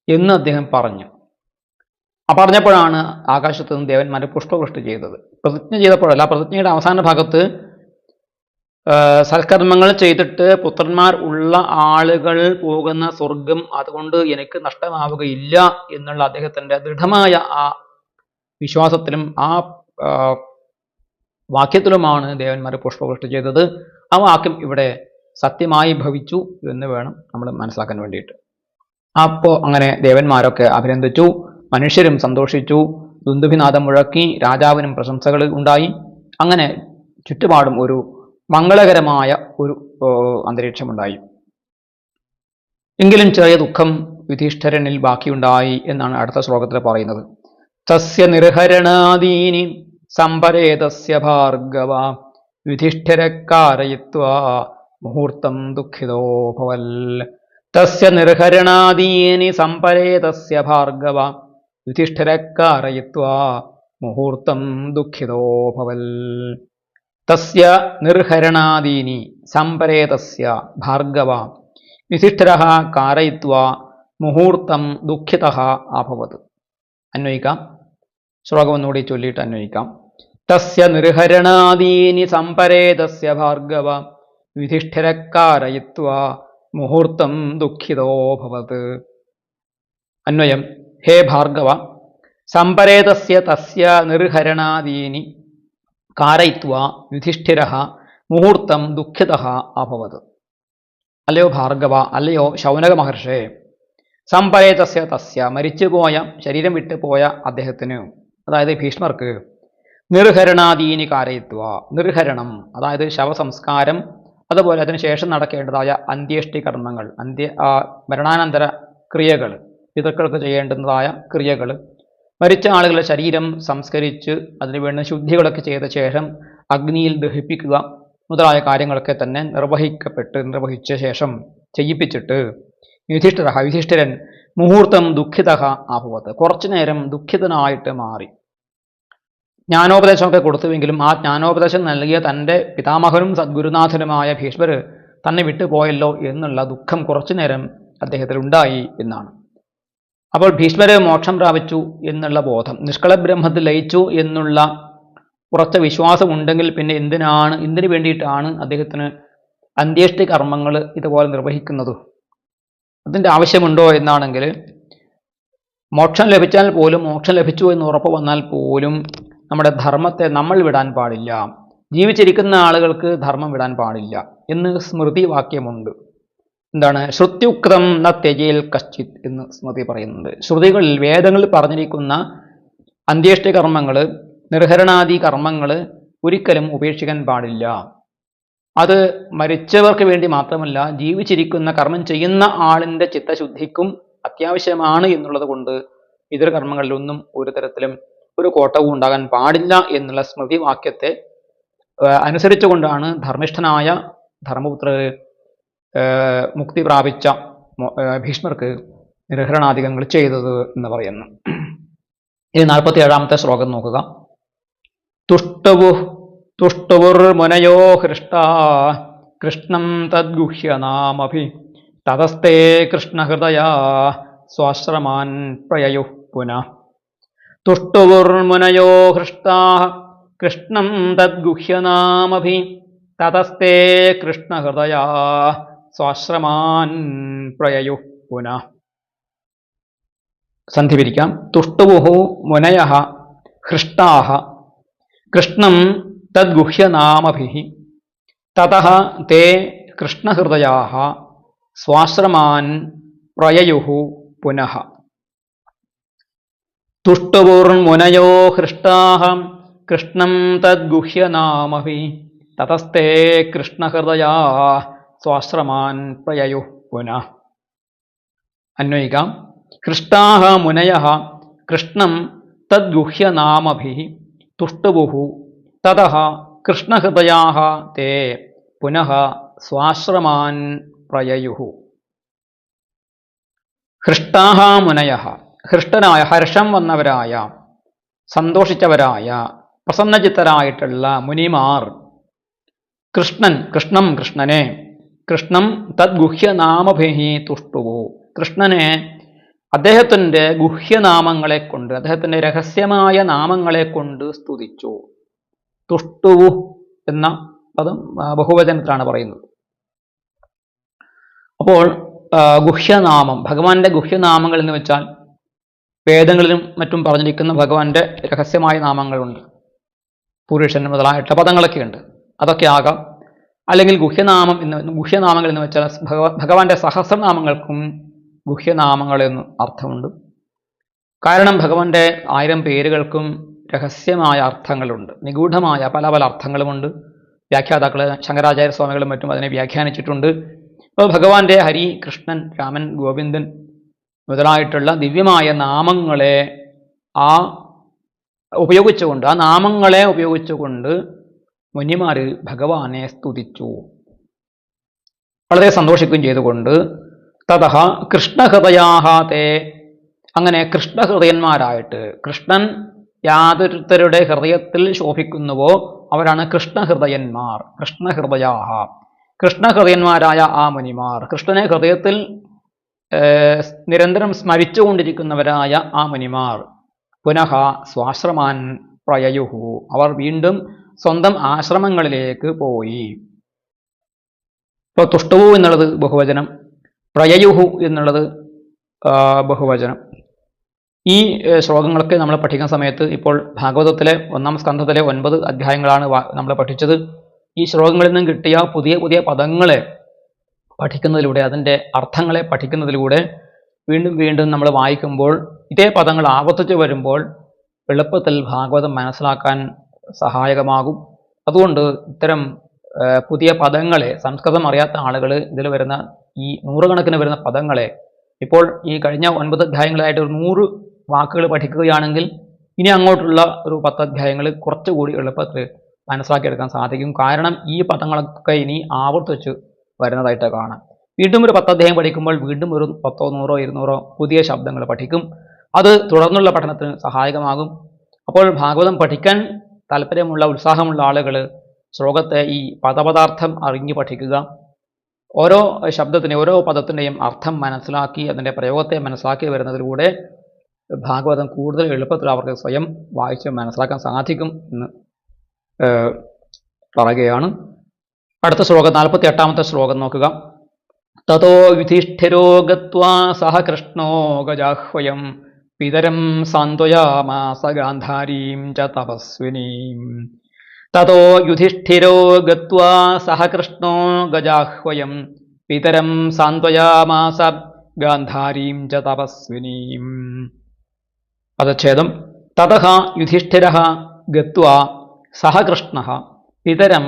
എന്ന് അദ്ദേഹം പറഞ്ഞു. പറഞ്ഞപ്പോഴാണ് ആകാശത്ത് നിന്ന് ദേവന്മാർ പുഷ്പവൃഷ്ടി ചെയ്തത്. പ്രതിജ്ഞ ചെയ്തപ്പോഴല്ല, പ്രതിജ്ഞയുടെ അവസാന ഭാഗത്ത് സൽക്കർമ്മങ്ങൾ ചെയ്തിട്ട് പുത്രന്മാർ ഉള്ള ആളുകൾ പോകുന്ന സ്വർഗം അതുകൊണ്ട് എനിക്ക് നഷ്ടമാവുകയില്ല എന്നുള്ള അദ്ദേഹത്തിൻ്റെ ദൃഢമായ ആ വിശ്വാസത്തിലും ആ വാക്യത്തിലുമാണ് ദേവന്മാർ പുഷ്പവൃഷ്ടി ചെയ്തത്. ആ വാക്യം ഇവിടെ സത്യമായി ഭവിച്ചു എന്ന് വേണം നമ്മൾ മനസ്സിലാക്കാൻ വേണ്ടിയിട്ട്. അപ്പോൾ അങ്ങനെ ദേവന്മാരൊക്കെ അഭിനന്ദിച്ചു, മനുഷ്യരും സന്തോഷിച്ചു, ദുന്ദുഭിനാദം മുഴക്കി, രാജാവിനും പ്രശംസകൾ ഉണ്ടായി. അങ്ങനെ ചുറ്റുപാടും ഒരു മംഗളകരമായ ഒരു അന്തരീക്ഷമുണ്ടായി. എങ്കിലും ചെറിയ ദുഃഖം യുധിഷ്ഠിരനിൽ ബാക്കിയുണ്ടായി എന്നാണ് അടുത്ത ശ്ലോകത്തിൽ പറയുന്നത്. തസ്യ നിർഹരണാദീനി സംപരേതസ്യ ഭാർഗവ യുധിഷ്ഠിരക്കാരയിത്വാ മുഹൂർത്തം ദുഃഖിതോ ഭവൽ. തസ്യ നിർഹരണാദീനി സംപരേതസ്യ ഭാർഗവ യുധിഷ്ഠിരക്കാരയിത്വാ മുഹൂർത്തം ദുഃഖിതോ ഭവൽ. തസ്യ നിർഹരണാദീനി സംപരേതസ്യ ഭാർഗവ യുധിഷ്ഠിരഃ കാരയിത്വാ മുഹൂർത്തം ദുഃഖിതഃ അഭവത്. അന്വയിക്കാം, ശ്ലോകം ഒന്നുകൂടി ചൊല്ലിയിട്ട് അന്വയിക്കാം. തസ്യ നിർഹരണാദീനി സംപരേതസ്യ ഭാർഗവ യുധിഷ്ഠിരക്കാരയിത്വാ മുഹൂർത്തം ദുഃഖിതോ ഭവത്. അന്വയം: ഹേ ഭാർഗവ, സംപരേതസ്യ തസ്യ നിർഹരണാദീനി കാരയിത്വാ യുധിഷ്ഠിരഃ മുഹൂർത്തം ദുഃഖിതഃ അഭവത്. അല്ലയോ ഭാർഗവ, അല്ലയോ ശൗനക മഹർഷേ, സംപരേതസ്യ തസ്യ മരിച്ചുപോയ, ശരീരം വിട്ടുപോയ അദ്ദേഹത്തിന്, അതായത് ഭീഷ്മർക്ക്, നിർഹരണാദീനി കാരയിത്വാ, നിർഹരണം അതായത് ശവസംസ്കാരം, അതുപോലെ അതിനുശേഷം നടക്കേണ്ടതായ അന്ത്യേഷ്ടി കർമ്മങ്ങൾ, മരണാനന്തര ക്രിയകൾ, പിതൃക്കൾക്ക് ചെയ്യേണ്ടുന്നതായ ക്രിയകൾ, മരിച്ച ആളുകളുടെ ശരീരം സംസ്കരിച്ച് അതിനുവേണ്ട ശുദ്ധികളൊക്കെ ചെയ്ത ശേഷം അഗ്നിയിൽ ദഹിപ്പിക്കുക മുതലായ കാര്യങ്ങളൊക്കെ തന്നെ നിർവഹിച്ച ശേഷം ചെയ്യിപ്പിച്ചിട്ട് യുധിഷ്ഠിരൻ മുഹൂർത്തം ദുഃഖിതഃ അഭവത്, കുറച്ചു നേരം ദുഃഖിതനായിട്ട് മാറി. ജ്ഞാനോപദേശമൊക്കെ കൊടുത്തുവെങ്കിലും ആ ജ്ഞാനോപദേശം നൽകിയ തൻ്റെ പിതാമഹനും സദ്ഗുരുനാഥനുമായ ഭീഷ്മർ തന്നെ വിട്ടുപോയല്ലോ എന്നുള്ള ദുഃഖം കുറച്ചു നേരം അദ്ദേഹത്തിൽ ഉണ്ടായി എന്നാണ്. അപ്പോൾ ഭീഷ്മര് മോക്ഷം പ്രാപിച്ചു എന്നുള്ള ബോധം, നിഷ്കള ബ്രഹ്മത്തിൽ ലയിച്ചു എന്നുള്ള ഉറച്ച വിശ്വാസം ഉണ്ടെങ്കിൽ പിന്നെ എന്തിനു വേണ്ടിയിട്ടാണ് അദ്ദേഹത്തിന് അന്ത്യേഷ്ടി കർമ്മങ്ങൾ ഇതുപോലെ നിർവഹിക്കുന്നത്? അതിൻ്റെ ആവശ്യമുണ്ടോ എന്നാണെങ്കിൽ, മോക്ഷം ലഭിച്ചാൽ പോലും, മോക്ഷം ലഭിച്ചു എന്ന് ഉറപ്പ് വന്നാൽ പോലും നമ്മുടെ ധർമ്മത്തെ നമ്മൾ വിടാൻ പാടില്ല. ജീവിച്ചിരിക്കുന്ന ആളുകൾക്ക് ധർമ്മം വിടാൻ പാടില്ല എന്ന് സ്മൃതി വാക്യമുണ്ട്. എന്താണ്? ശ്രുത്യുക്തം ന ത്യജേൽ കശ്ചിത് എന്ന് സ്മൃതി പറയുന്നുണ്ട്. ശ്രുതികളിൽ, വേദങ്ങളിൽ പറഞ്ഞിരിക്കുന്ന അന്ത്യേഷ്ടി കർമ്മങ്ങൾ, നിർഹരണാദി കർമ്മങ്ങൾ ഒരിക്കലും ഉപേക്ഷിക്കാൻ പാടില്ല. അത് മരിച്ചവർക്ക് വേണ്ടി മാത്രമല്ല, ജീവിച്ചിരിക്കുന്ന കർമ്മം ചെയ്യുന്ന ആളിൻ്റെ ചിത്തശുദ്ധിക്കും അത്യാവശ്യമാണ് എന്നുള്ളത് കൊണ്ട് ഇതര കർമ്മങ്ങളിലൊന്നും ഒരു തരത്തിലും ഒരു കോട്ടവും ഉണ്ടാകാൻ പാടില്ല എന്നുള്ള സ്മൃതി വാക്യത്തെ അനുസരിച്ചുകൊണ്ടാണ് ധർമ്മിഷ്ഠനായ ധർമ്മപുത്രർ മുക്തി പ്രാപിച്ച ഭീഷ്മർക്ക് നിർഹരണാദികങ്ങൾ ചെയ്തത് എന്ന് പറയുന്നു. ഇനി 47-ാമത്തെ ശ്ലോകം നോക്കുക. തുഷ്ടുവുർമുനയോ ഹൃഷ്ടാ കൃഷ്ണം തദ്ഗുഹ്യനാമഭി തതസ്തേ കൃഷ്ണഹൃദയാ സ്വാശ്രമാൻ പ്രയയുഃ പുനഃ. തുഷ്ടുവുർമുനയോ ഹൃഷ്ടാ കൃഷ്ണം തദ്ഗുഹ്യനാമഭി തതസ്തേ കൃഷ്ണഹൃദയാ സ്വാശ്രമാൻ പ്രയയുഃ പുനഃ. സന്ധി പിരിക്കാം. തുഷ്ടുവുഃ മുനയഃ ഹൃഷ്ടാഃ കൃഷ്ണം തദ്ഗുഹ്യനാമഭിഃ തതഃ തേ കൃഷ്ണഹൃദയാഃ സ്വാശ്രമാൻ പ്രയയുഃ പുനഃ. തുഷ്ടുവുർമുനയോ ഹൃഷ്ടാഃ കൃഷ്ണം തദ്ഗുഹ്യനാമഭിഃ തതസ്തേ കൃഷ്ണഹൃദയാഃ സ്വാശ്രമാൻ പ്രയയുഃ പുനഃ. അന്വയിക്കാം. ഹൃഷ്ടാഃ മുനയഃ കൃഷ്ണം തദ്ഗുഹ്യനാമഭിഃ തുഷ്ടുവുഃ തതഃ കൃഷ്ണഹൃദയാഃ തേ പുനഃ സ്വാശ്രമാൻ പ്രയയുഃ. ഹൃഷ്ടാഃ മുനയഃ ഹൃഷ്ടനായ, ഹർഷം വന്നവരായ, സന്തോഷിച്ചവരായ, പ്രസന്നചിത്തരായിട്ടുള്ള മുനിമാർ കൃഷ്ണനെ കൃഷ്ണം തദ്ഗുഹ്യനാമഭിഃ തുഷ്ടുവു കൃഷ്ണനെ അദ്ദേഹത്തിൻ്റെ ഗുഹ്യനാമങ്ങളെ കൊണ്ട്, അദ്ദേഹത്തിൻ്റെ രഹസ്യമായ നാമങ്ങളെ കൊണ്ട് സ്തുതിച്ചു. തുഷ്ടുവു എന്ന പദം ബഹുവചനത്തിലാണ് പറയുന്നത്. അപ്പോൾ ഗുഹ്യനാമം, ഭഗവാന്റെ ഗുഹ്യനാമങ്ങൾ എന്ന് വെച്ചാൽ വേദങ്ങളിലും മറ്റും പറഞ്ഞിരിക്കുന്ന ഭഗവാന്റെ രഹസ്യമായ നാമങ്ങളുണ്ട്. പുരുഷൻ മുതലായിട്ടുള്ള പദങ്ങളൊക്കെയുണ്ട്. അതൊക്കെ ആകാം. അല്ലെങ്കിൽ ഗുഹ്യനാമങ്ങൾ എന്ന് വെച്ചാൽ ഭഗവാന്റെ സഹസ്രനാമങ്ങൾക്കും ഗുഹ്യനാമങ്ങൾ എന്ന് അർത്ഥമുണ്ട്. കാരണം ഭഗവാന്റെ 1000 പേരുകൾക്കും രഹസ്യമായ അർത്ഥങ്ങളുണ്ട്, നിഗൂഢമായ പല പല അർത്ഥങ്ങളുമുണ്ട്. വ്യാഖ്യാതാക്കൾ ശങ്കരാചാര്യ സ്വാമികളും മറ്റും അതിനെ വ്യാഖ്യാനിച്ചിട്ടുണ്ട്. അപ്പോൾ ഭഗവാന്റെ ഹരി, കൃഷ്ണൻ, രാമൻ, ഗോവിന്ദൻ മുതലായിട്ടുള്ള ദിവ്യമായ നാമങ്ങളെ ഉപയോഗിച്ചുകൊണ്ട്, ആ നാമങ്ങളെ ഉപയോഗിച്ചുകൊണ്ട് മുനിമാർ ഭഗവാനെ സ്തുതിച്ചു, വളരെ സന്തോഷിക്കുകയും ചെയ്തുകൊണ്ട് തതഃ കൃഷ്ണഹൃദയാഃ തേ, അങ്ങനെ കൃഷ്ണഹൃദയന്മാരായിട്ട്, കൃഷ്ണൻ യാതൊരുത്തരുടെ ഹൃദയത്തിൽ ശോഭിക്കുന്നുവോ അവരാണ് കൃഷ്ണഹൃദയന്മാർ. കൃഷ്ണഹൃദയാഃ, കൃഷ്ണഹൃദയന്മാരായ ആ മുനിമാർ, കൃഷ്ണനെ ഹൃദയത്തിൽ നിരന്തരം സ്മരിച്ചുകൊണ്ടിരിക്കുന്നവരായ ആ മുനിമാർ പുനഃ സ്വാശ്രമാൻ പ്രയയുഃ, അവർ വീണ്ടും സ്വന്തം ആശ്രമങ്ങളിലേക്ക് പോയി. ഇപ്പോൾ തുഷ്ടുവു എന്നുള്ളത് ബഹുവചനം, പ്രയയുഹു എന്നുള്ളത് ബഹുവചനം. ഈ ശ്ലോകങ്ങളൊക്കെ നമ്മൾ പഠിക്കുന്ന സമയത്ത്, ഇപ്പോൾ ഭാഗവതത്തിലെ 1-ാം സ്കന്ധത്തിലെ 9 അധ്യായങ്ങളാണ് നമ്മൾ പഠിച്ചത്. ഈ ശ്ലോകങ്ങളിൽ നിന്നും കിട്ടിയ പുതിയ പുതിയ പദങ്ങളെ പഠിക്കുന്നതിലൂടെ, അതിൻ്റെ അർത്ഥങ്ങളെ പഠിക്കുന്നതിലൂടെ വീണ്ടും വീണ്ടും നമ്മൾ വായിക്കുമ്പോൾ ഇതേ പദങ്ങൾ ആവർത്തിച്ച് വരുമ്പോൾ എളുപ്പത്തിൽ ഭാഗവതം മനസ്സിലാക്കാൻ സഹായകമാകും. അതുകൊണ്ട് ഇത്തരം പുതിയ പദങ്ങളെ, സംസ്കൃതം അറിയാത്ത ആളുകൾ ഇതിൽ വരുന്ന ഈ 100 കണക്കിന് വരുന്ന പദങ്ങളെ ഇപ്പോൾ ഈ കഴിഞ്ഞ 9 അധ്യായങ്ങളായിട്ട് ഒരു 100 വാക്കുകൾ പഠിക്കുകയാണെങ്കിൽ ഇനി അങ്ങോട്ടുള്ള ഒരു 10 അധ്യായങ്ങൾ കുറച്ചുകൂടി എളുപ്പത്തിൽ മനസ്സിലാക്കിയെടുക്കാൻ സാധിക്കും. കാരണം ഈ പദങ്ങളൊക്കെ ഇനി ആവർത്തിച്ച് വരുന്നതായിട്ട് കാണാം. വീണ്ടും ഒരു 10 അധ്യായം പഠിക്കുമ്പോൾ വീണ്ടും ഒരു 10, 100, 200 പുതിയ ശബ്ദങ്ങൾ പഠിക്കും. അത് തുടർന്നുള്ള പഠനത്തിന് സഹായകമാകും. അപ്പോൾ ഭാഗവതം പഠിക്കാൻ താല്പര്യമുള്ള, ഉത്സാഹമുള്ള ആളുകൾ ശ്ലോകത്തെ ഈ പദപദാർത്ഥം അറിഞ്ഞു പഠിക്കുക. ഓരോ ശബ്ദത്തിൻ്റെയും ഓരോ പദത്തിൻ്റെയും അർത്ഥം മനസ്സിലാക്കി അതിൻ്റെ പ്രയോഗത്തെ മനസ്സിലാക്കി വരുന്നതിലൂടെ ഭാഗവതം കൂടുതൽ എളുപ്പത്തിൽ അവർക്ക് സ്വയം വായിച്ച് മനസ്സിലാക്കാൻ സാധിക്കും എന്ന് പറയുകയാണ്. അടുത്ത ശ്ലോകം 48-ാമത്തെ ശ്ലോകം നോക്കുക. തതോ യുധിഷ്ഠിരോ ഗത്വാ സഹ കൃഷ്ണോ ഗജാഹ്വയം പിതരം സാന്ത്വയാമാസ ഗാന്ധാരീം ച തപസ്വിനീം. തതോ യുധിഷ്ഠിരോ ഗത്വാ സഹ കൃഷ്ണോ ഗജാഹ്വയം പിതരം സാന്ത്വയാമാസ ഗാന്ധാരീം ച തപസ്വിനീം. പദച്ഛേദം. തതഃ യുധിഷ്ഠിരഃ ഗത്വാ സഹ കൃഷ്ണഃ പിതരം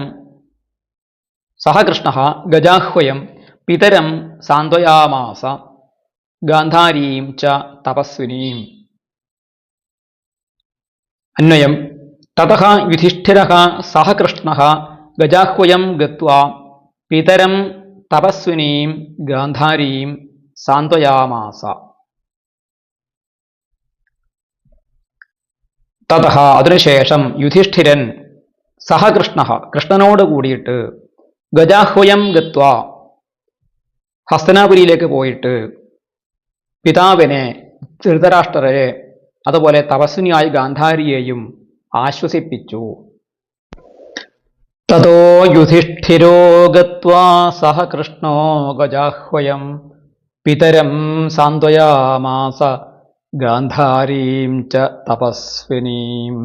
ഗജാഹ്വയം പിതരം സാന്ത്വയാമാസ ഗാന്ധാരീം ച തപസ്വിനീം. അന്വയം. തതഃ യുധിഷ്ഠിരഃ സഹ കൃഷ്ണഃ ഗജാഹ്വയം ഗത്വാ പിതരം തപസ്വിനീം ഗാന്ധാരീം സാന്ത്വയാമാസ. തതഃ അതിനുശേഷം യുധിഷ്ഠിരൻ സഹ കൃഷ്ണഃ കൃഷ്ണനോട് കൂടിയിട്ട് ഗജാഹ്വയം ഗത്വാ ഹസ്തനാപുരിയിലേക്ക് പോയിട്ട് പിതാവിനെ, ധൃതരാഷ്ട്രരെ, അതുപോലെ തപസ്വിനിയായ ഗാന്ധാരിയെയും ആശ്വസിപ്പിച്ചു. തതോ യുധിഷ്ഠിരോ ഗത്വാ സഹ കൃഷ്ണോ ഗജാഹ്വയം പിതരം സാന്ത്വയാമാസ ഗാന്ധാരീം ച തപസ്വിനീം.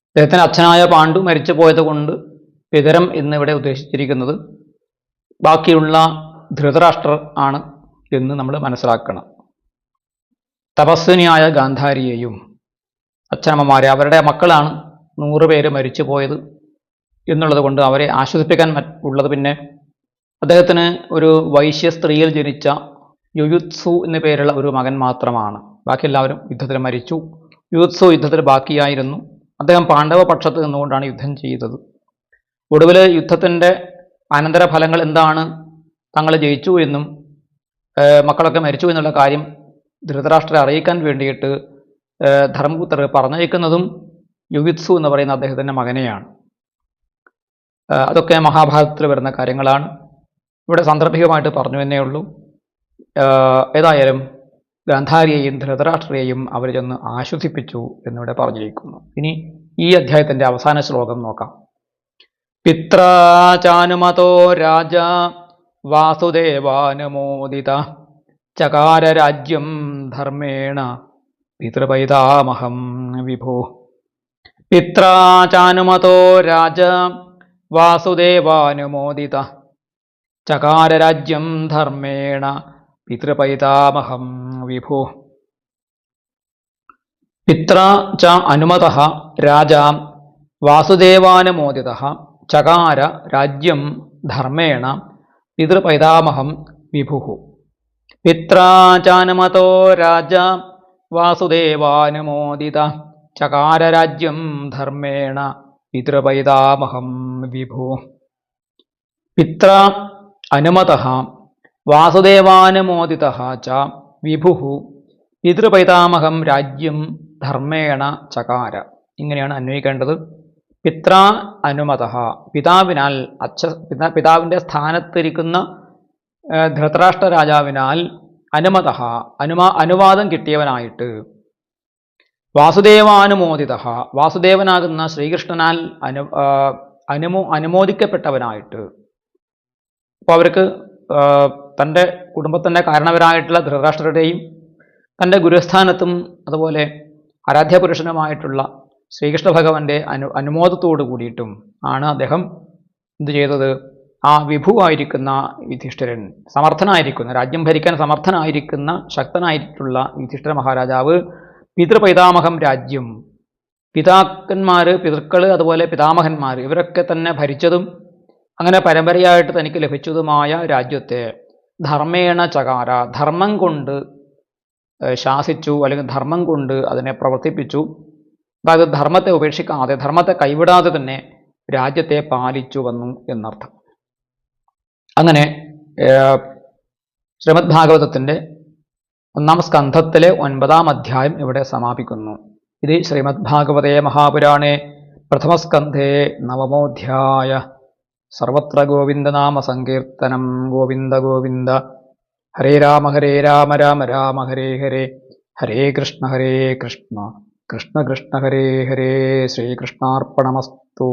അദ്ദേഹത്തിന് അച്ഛനായ പാണ്ഡു മരിച്ചു പോയത് കൊണ്ട് പിതരം എന്നിവിടെ ഉദ്ദേശിച്ചിരിക്കുന്നത് ബാക്കിയുള്ള ധൃതരാഷ്ട്രർ ആണ് എന്ന് നമ്മൾ മനസ്സിലാക്കണം. തപസ്വിനിയായ ഗാന്ധാരിയെയും അച്ഛനമ്മമാരെ, അവരുടെ മക്കളാണ് 100 പേര് മരിച്ചു പോയത് എന്നുള്ളത് കൊണ്ട് അവരെ ആശ്വസിപ്പിക്കാൻ ഉള്ളത് പിന്നെ അദ്ദേഹത്തിന് ഒരു വൈശ്യ സ്ത്രീയിൽ ജനിച്ച യുയുത്സു എന്നു പേരുള്ള ഒരു മകൻ മാത്രമാണ്. ബാക്കി എല്ലാവരും യുദ്ധത്തിൽ മരിച്ചു. യുയുത്സു യുദ്ധത്തിൽ ബാക്കിയായിരുന്നു. അദ്ദേഹം പാണ്ഡവ പക്ഷത്ത് നിന്നുകൊണ്ടാണ് യുദ്ധം ചെയ്തത്. ഒടുവിൽ യുദ്ധത്തിൻ്റെ അനന്തരഫലങ്ങൾ എന്താണ്, തങ്ങൾ ജയിച്ചു എന്നും മക്കളൊക്കെ മരിച്ചു എന്നുള്ള കാര്യം ധൃതരാഷ്ട്രരെ അറിയിക്കാൻ വേണ്ടിയിട്ട് ധർമ്മപുത്രർ പറഞ്ഞയക്കുന്നതും യുയുത്സു എന്ന് പറയുന്ന അദ്ദേഹത്തിൻ്റെ മകനെയാണ്. അതൊക്കെ മഹാഭാരതത്തിൽ വരുന്ന കാര്യങ്ങളാണ്. ഇവിടെ സാന്ദർഭികമായിട്ട് പറഞ്ഞു എന്നേ ഉള്ളൂ. ഏതായാലും ഗാന്ധാരിയെയും ധൃതരാഷ്ട്രയെയും അവർ ചെന്ന് ആശ്വസിപ്പിച്ചു എന്നിവിടെ പറഞ്ഞിരിക്കുന്നു. ഇനി ഈ അധ്യായത്തിൻ്റെ അവസാന ശ്ലോകം നോക്കാം. പിത്രാ ചാനുമതോ രാജ വാസുദേവാനുമോദിത ചകാര രാജ്യം ധർമ്മേണ പിതൃപൈതാമഹം വിഭോ. പിത്രാ ചാനുമതോ രാജ വാസുദേവാനുമോദിത ചകാര രാജ്യം ധർമ്മേണ പിതൃപൈതാമഹം വിഭോ. പിത്രാ ച അനുമതഃ രാജാ വാസുദേവാനുമോദിതഃ ചകാര രാജ്യം ധർമ്മേണ പിതൃപൈതാമഹം വിഭുഃ. പിത്രാ ചാനുമതോ രാജാ വാസുദേവാനുമോദിതഃ ചകാര രാജ്യം ധർമ്മേണ പിതൃപൈതാമഹം വിഭുഃ. പിത്രാ അനുമതഃ വാസുദേവാനുമോദിതഃ ച വിഭുഃ പിതൃപൈതാമഹം രാജ്യം ധർമ്മേണ ചകാര. ഇങ്ങനെയാണ് അന്വയിക്കേണ്ടത്. പിത്രാ അനുമതഃ, പിതാവിനാൽ, പിതാവിൻ്റെ സ്ഥാനത്തിരിക്കുന്ന ധൃതരാഷ്ട്ര രാജാവിനാൽ അനുമതഃ, അനുവാദം കിട്ടിയവനായിട്ട്, വാസുദേവാനുമോദിതഃ, വാസുദേവനാകുന്ന ശ്രീകൃഷ്ണനാൽ അനുമോദിക്കപ്പെട്ടവനായിട്ട്. അപ്പോൾ അവർക്ക് തൻ്റെ കുടുംബത്തിൻ്റെ കാരണവരായിട്ടുള്ള ധൃതരാഷ്ട്രരുടെയും തൻ്റെ ഗുരുസ്ഥാനത്തും അതുപോലെ ആരാധ്യപുരുഷനുമായിട്ടുള്ള ശ്രീകൃഷ്ണ ഭഗവാന്റെ അനുമോദത്തോടു കൂടിയിട്ടും ആണ് അദ്ദേഹം എന്ത് ചെയ്തത്, ആ വിഭുവായിരിക്കുന്ന യുധിഷ്ഠിരൻ, സമർത്ഥനായിരിക്കുന്ന, രാജ്യം ഭരിക്കാൻ സമർത്ഥനായിരിക്കുന്ന ശക്തനായിട്ടുള്ള യുധിഷ്ഠിര മഹാരാജാവ് പിതൃപൈതാമഹം രാജ്യം, പിതാക്കൾ അതുപോലെ പിതാമഹന്മാർ ഇവരൊക്കെ തന്നെ ഭരിച്ചതും അങ്ങനെ പരമ്പരയായിട്ട് തനിക്ക് ലഭിച്ചതുമായ രാജ്യത്തെ ധർമ്മേണ ചകാര, ധർമ്മം കൊണ്ട് ശാസിച്ചു, അല്ലെങ്കിൽ ധർമ്മം കൊണ്ട് അതിനെ പ്രവർത്തിപ്പിച്ചു. അതായത് ധർമ്മത്തെ ഉപേക്ഷിക്കാതെ, ധർമ്മത്തെ കൈവിടാതെ തന്നെ രാജ്യത്തെ പാലിച്ചു വന്നു എന്നർത്ഥം. അങ്ങനെ ശ്രീമദ് ഭാഗവതത്തിൻ്റെ 1-ാം സ്കന്ധത്തിലെ 9-ാം അധ്യായം ഇവിടെ സമാപിക്കുന്നു. ഇത് ശ്രീമദ് ഭാഗവതേ മഹാപുരാണേ പ്രഥമസ്കന്ധേ 9-മോധ്യായ. സർവത്ര ഗോവിന്ദനാമ സങ്കീർത്തനം. ഗോവിന്ദ ഗോവിന്ദ. ഹരേ രാമ രാമ രാമ ഹരേ ഹരേ, ഹരേ കൃഷ്ണ കൃഷ്ണ കൃഷ്ണ ഹരേ ഹരേ. ശ്രീകൃഷ്ണാർപ്പണമസ്തു.